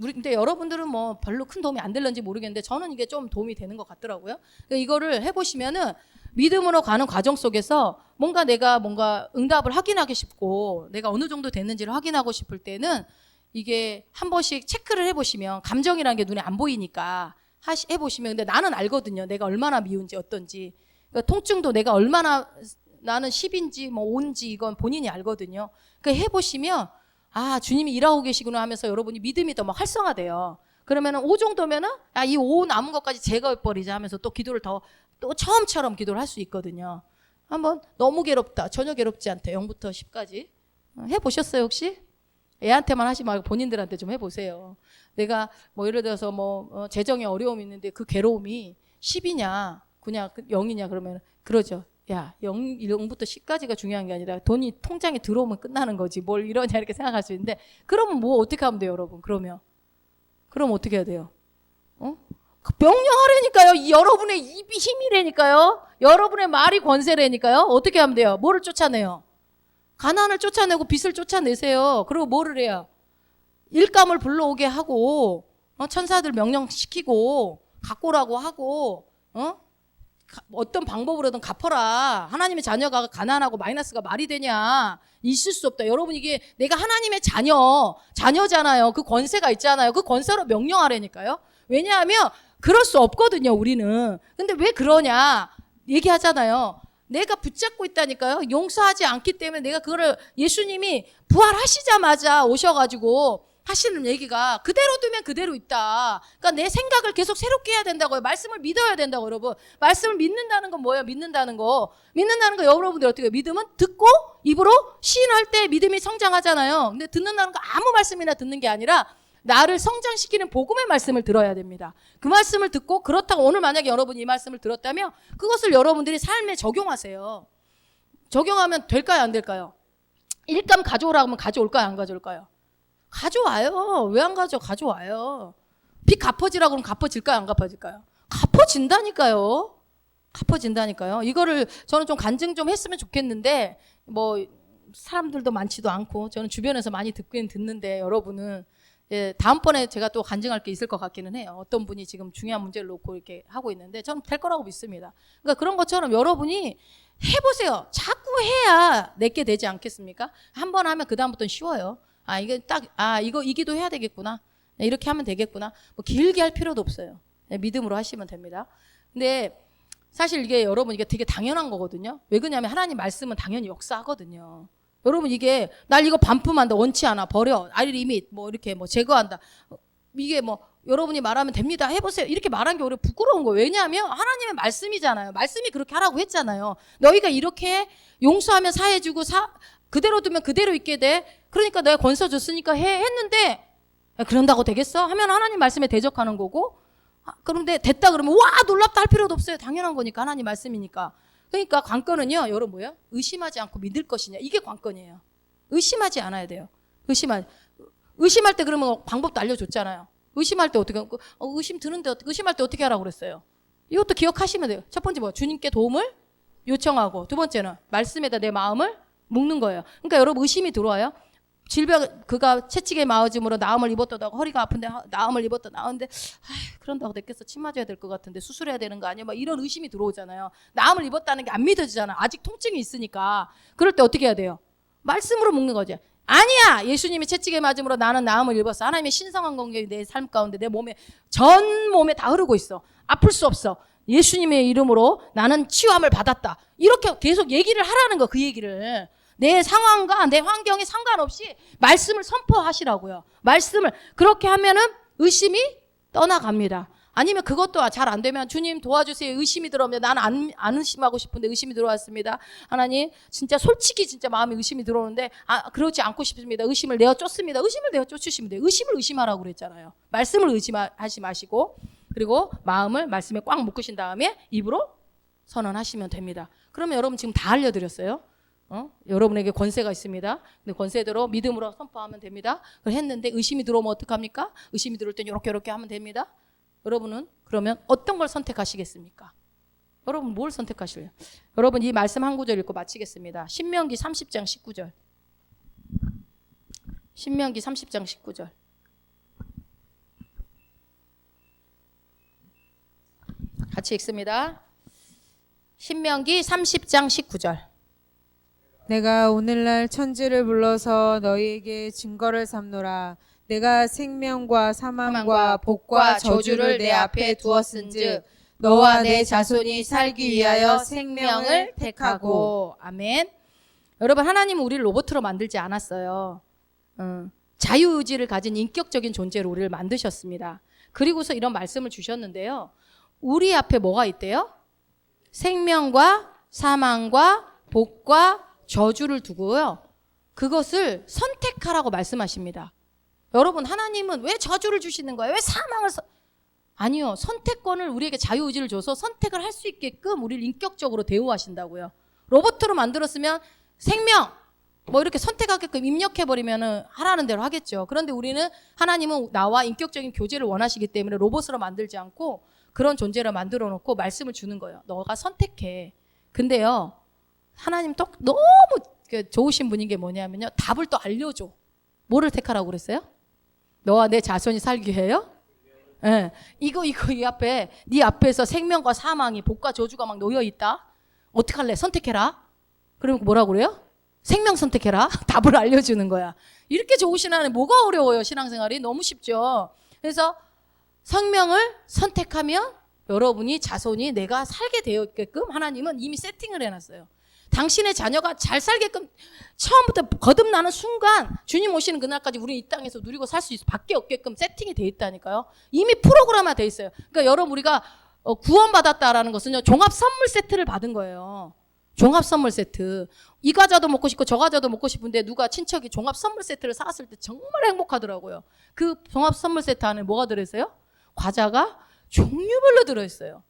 근데 여러분들은 뭐 별로 큰 도움이 안 될런지 모르겠는데 저는 이게 좀 도움이 되는 것 같더라고요. 그러니까 이거를 해보시면은 믿음으로 가는 과정 속에서 내가 응답을 확인하고 싶고 내가 어느 정도 됐는지를 확인하고 싶을 때는 이게 한 번씩 체크를 해보시면 감정이라는 게 눈에 안 보이니까 해보시면 근데 나는 알거든요. 내가 얼마나 미운지 어떤지. 그러니까 통증도 내가 얼마나 나는 10인지 뭐 5인지 이건 본인이 알거든요. 그러니까 해보시면 주님이 일하고 계시구나 하면서 여러분이 믿음이 더 막 활성화돼요. 그러면은 5 정도면은 이 5 남은 것까지 제거해버리자 하면서 또 기도를 또 처음처럼 기도를 할 수 있거든요. 한번 너무 괴롭다. 전혀 괴롭지 않다. 0부터 10까지. 해보셨어요, 혹시? 애한테만 하지 말고 본인들한테 좀 해보세요. 내가 뭐 예를 들어서 재정에 어려움이 있는데 그 괴로움이 10이냐, 그냥 0이냐 그러면 그러죠. 야, 0부터 10까지가 중요한 게 아니라 돈이 통장에 들어오면 끝나는 거지. 뭘 이러냐 이렇게 생각할 수 있는데 그러면 뭐 어떻게 하면 돼요, 여러분? 그럼 어떻게 해야 돼요? 명령하라니까요. 여러분의 입이 힘이라니까요. 여러분의 말이 권세라니까요. 어떻게 하면 돼요? 뭐를 쫓아내요? 가난을 쫓아내고 빚을 쫓아내세요. 그리고 뭐를 해요? 일감을 불러오게 하고 천사들 명령시키고 갖고 오라고 하고 어떤 방법으로든 갚아라. 하나님의 자녀가 가난하고 마이너스가 말이 되냐? 있을 수 없다. 여러분 이게 내가 하나님의 자녀잖아요. 그 권세가 있잖아요. 그 권세로 명령하라니까요. 왜냐하면 그럴 수 없거든요, 우리는. 근데 왜 그러냐? 얘기하잖아요. 내가 붙잡고 있다니까요. 용서하지 않기 때문에 내가 그거를 예수님이 부활하시자마자 오셔가지고 하시는 얘기가 그대로 두면 그대로 있다. 그러니까 내 생각을 계속 새롭게 해야 된다고요. 말씀을 믿어야 된다고 여러분. 말씀을 믿는다는 건 뭐예요? 믿는다는 거 여러분들 어떻게 해요? 믿음은 듣고 입으로 시인할 때 믿음이 성장하잖아요. 근데 듣는다는 거 아무 말씀이나 듣는 게 아니라 나를 성장시키는 복음의 말씀을 들어야 됩니다. 그 말씀을 듣고 그렇다고 오늘 만약에 여러분이 이 말씀을 들었다면 그것을 여러분들이 삶에 적용하세요. 적용하면 될까요? 안 될까요? 일감 가져오라고 하면 가져올까요? 안 가져올까요? 가져와요. 왜 안 가져와요. 빚 갚아지라고 하면 갚아질까요? 안 갚아질까요? 갚아진다니까요. 이거를 저는 좀 간증 좀 했으면 좋겠는데 사람들도 많지도 않고 저는 주변에서 많이 듣는데 여러분은 다음번에 제가 또 간증할 게 있을 것 같기는 해요. 어떤 분이 지금 중요한 문제를 놓고 이렇게 하고 있는데 저는 될 거라고 믿습니다. 그러니까 그런 것처럼 여러분이 해보세요. 자꾸 해야 내게 되지 않겠습니까? 한 번 하면 그 다음부터는 쉬워요. 이 기도 해야 되겠구나. 이렇게 하면 되겠구나. 길게 할 필요도 없어요. 믿음으로 하시면 됩니다. 근데 사실 이게 여러분 이게 되게 당연한 거거든요. 왜 그러냐면 하나님 말씀은 당연히 역사하거든요. 여러분 날 이거 반품한다. 원치 않아. 버려. 아이 리밋. 이렇게 제거한다. 이게 여러분이 말하면 됩니다. 해보세요. 이렇게 말한 게 오히려 부끄러운 거예요. 왜냐하면 하나님의 말씀이잖아요. 말씀이 그렇게 하라고 했잖아요. 너희가 이렇게 용서하면 사해주고 그대로 두면 그대로 있게 돼. 그러니까 내가 권세 줬으니까 했는데 그런다고 되겠어? 하면 하나님 말씀에 대적하는 거고 그런데 됐다 그러면 와 놀랍다 할 필요도 없어요. 당연한 거니까 하나님 말씀이니까. 그러니까 관건은요. 여러분 뭐예요? 의심하지 않고 믿을 것이냐. 이게 관건이에요. 의심하지 않아야 돼요. 의심할 때 그러면 방법도 알려줬잖아요. 의심할 때 어떻게 의심할 때 어떻게 하라고 그랬어요? 이것도 기억하시면 돼요. 첫 번째 주님께 도움을 요청하고 두 번째는 말씀에다 내 마음을 묵는 거예요. 그러니까 여러분 의심이 들어와요. 그가 채찍에 맞음으로 나음을 입었다고 허리가 아픈데 나음을 입었다 나왔는데 그런다고 됐겠어. 침 맞아야 될 것 같은데 수술해야 되는 거 아니야? 이런 의심이 들어오잖아요. 나음을 입었다는 게 안 믿어지잖아. 아직 통증이 있으니까. 그럴 때 어떻게 해야 돼요? 말씀으로 묵는 거죠. 아니야. 예수님이 채찍에 맞음으로 나는 나음을 입었어. 하나님의 신성한 공격이 내 삶 가운데 전 몸에 다 흐르고 있어. 아플 수 없어. 예수님의 이름으로 나는 치유함을 받았다. 이렇게 계속 얘기를 하라는 거. 그 얘기를. 내 상황과 내 환경에 상관없이 말씀을 선포하시라고요. 말씀을 그렇게 하면은 의심이 떠나갑니다. 아니면 그것도 잘 안 되면 주님 도와주세요. 의심이 들어오면 나는 안 의심하고 싶은데 의심이 들어왔습니다. 하나님 진짜 솔직히 진짜 마음에 의심이 들어오는데 그러지 않고 싶습니다. 의심을 내어 쫓습니다. 의심을 내어 쫓으시면 돼요. 의심을 의심하라고 그랬잖아요. 말씀을 의심하지 마시고 그리고 마음을 말씀에 꽉 묶으신 다음에 입으로 선언하시면 됩니다. 그러면 여러분 지금 다 알려드렸어요. 여러분에게 권세가 있습니다. 근데 권세대로 믿음으로 선포하면 됩니다. 그걸 했는데 의심이 들어오면 어떡합니까? 의심이 들어올 땐 이렇게 하면 됩니다. 여러분은 그러면 어떤 걸 선택하시겠습니까? 여러분 뭘 선택하실래요? 여러분 이 말씀 한 구절 읽고 마치겠습니다. 신명기 30장 19절. 신명기 30장 19절. 같이 읽습니다. 신명기 30장 19절. 내가 오늘날 천지를 불러서 너희에게 증거를 삼노라. 내가 생명과 사망과 복과 저주를 내 앞에 두었은즉 너와 내 자손이 살기 위하여 생명을 택하고. 아멘. 여러분 하나님은 우리를 로봇으로 만들지 않았어요. 자유의지를 가진 인격적인 존재로 우리를 만드셨습니다. 그리고서 이런 말씀을 주셨는데요. 우리 앞에 뭐가 있대요? 생명과 사망과 복과 저주를 두고요. 그것을 선택하라고 말씀하십니다. 여러분 하나님은 왜 저주를 주시는 거예요? 왜 사망을 아니요. 선택권을 우리에게 자유의지를 줘서 선택을 할 수 있게끔 우리를 인격적으로 대우하신다고요. 로봇으로 만들었으면 생명 뭐 이렇게 선택하게끔 입력해버리면 하라는 대로 하겠죠. 그런데 우리는 하나님은 나와 인격적인 교제를 원하시기 때문에 로봇으로 만들지 않고 그런 존재를 만들어 놓고 말씀을 주는 거예요. 너가 선택해. 근데요. 하나님 또 너무 좋으신 분인 게 뭐냐면요. 답을 또 알려줘. 뭐를 택하라고 그랬어요? 너와 내 자손이 살기 위해요? 예. 이거 이 앞에 네 앞에서 생명과 사망이 복과 저주가 막 놓여 있다. 어떡할래? 선택해라. 그러면 뭐라고 그래요? 생명 선택해라. 답을 알려주는 거야. 이렇게 좋으신 하나님 뭐가 어려워요? 신앙생활이 너무 쉽죠. 그래서 생명을 선택하면 여러분이 자손이 내가 살게 되었게끔 하나님은 이미 세팅을 해놨어요. 당신의 자녀가 잘 살게끔 처음부터 거듭나는 순간 주님 오시는 그날까지 우리 이 땅에서 누리고 살 수 있어 밖에 없게끔 세팅이 돼 있다니까요. 이미 프로그램화 돼 있어요. 그러니까 여러분 우리가 구원받았다라는 것은요. 종합 선물 세트를 받은 거예요. 종합 선물 세트. 이 과자도 먹고 싶고 저 과자도 먹고 싶은데 누가 친척이 종합 선물 세트를 사왔을 때 정말 행복하더라고요. 그 종합 선물 세트 안에 뭐가 들어있어요? 과자가 종류별로 들어있어요.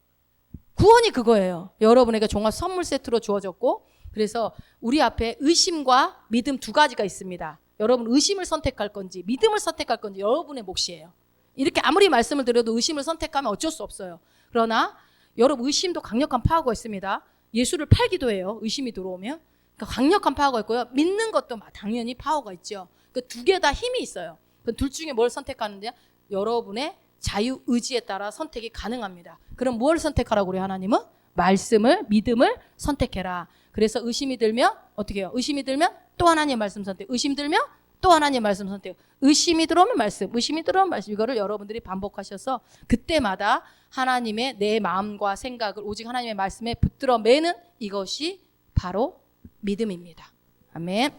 구원이 그거예요. 여러분에게 종합 선물 세트로 주어졌고 그래서 우리 앞에 의심과 믿음 두 가지가 있습니다. 여러분 의심을 선택할 건지 믿음을 선택할 건지 여러분의 몫이에요. 이렇게 아무리 말씀을 드려도 의심을 선택하면 어쩔 수 없어요. 그러나 여러분 의심도 강력한 파워가 있습니다. 예수를 팔기도 해요. 의심이 들어오면. 그러니까 강력한 파워가 있고요. 믿는 것도 당연히 파워가 있죠. 그 두 개 다 힘이 있어요. 그 둘 중에 뭘 선택하는데요? 여러분의 자유 의지에 따라 선택이 가능합니다. 그럼 뭘 선택하라고 그래요? 하나님은 말씀을 믿음을 선택해라. 그래서 의심이 들면 어떻게 해요? 의심이 들면 또 하나님의 말씀 선택. 의심 들면 또 하나님의 말씀 선택. 의심이 들어오면 말씀, 의심이 들어오면 말씀. 이거를 여러분들이 반복하셔서 그때마다 하나님의 내 마음과 생각을 오직 하나님의 말씀에 붙들어 매는 이것이 바로 믿음입니다. 아멘.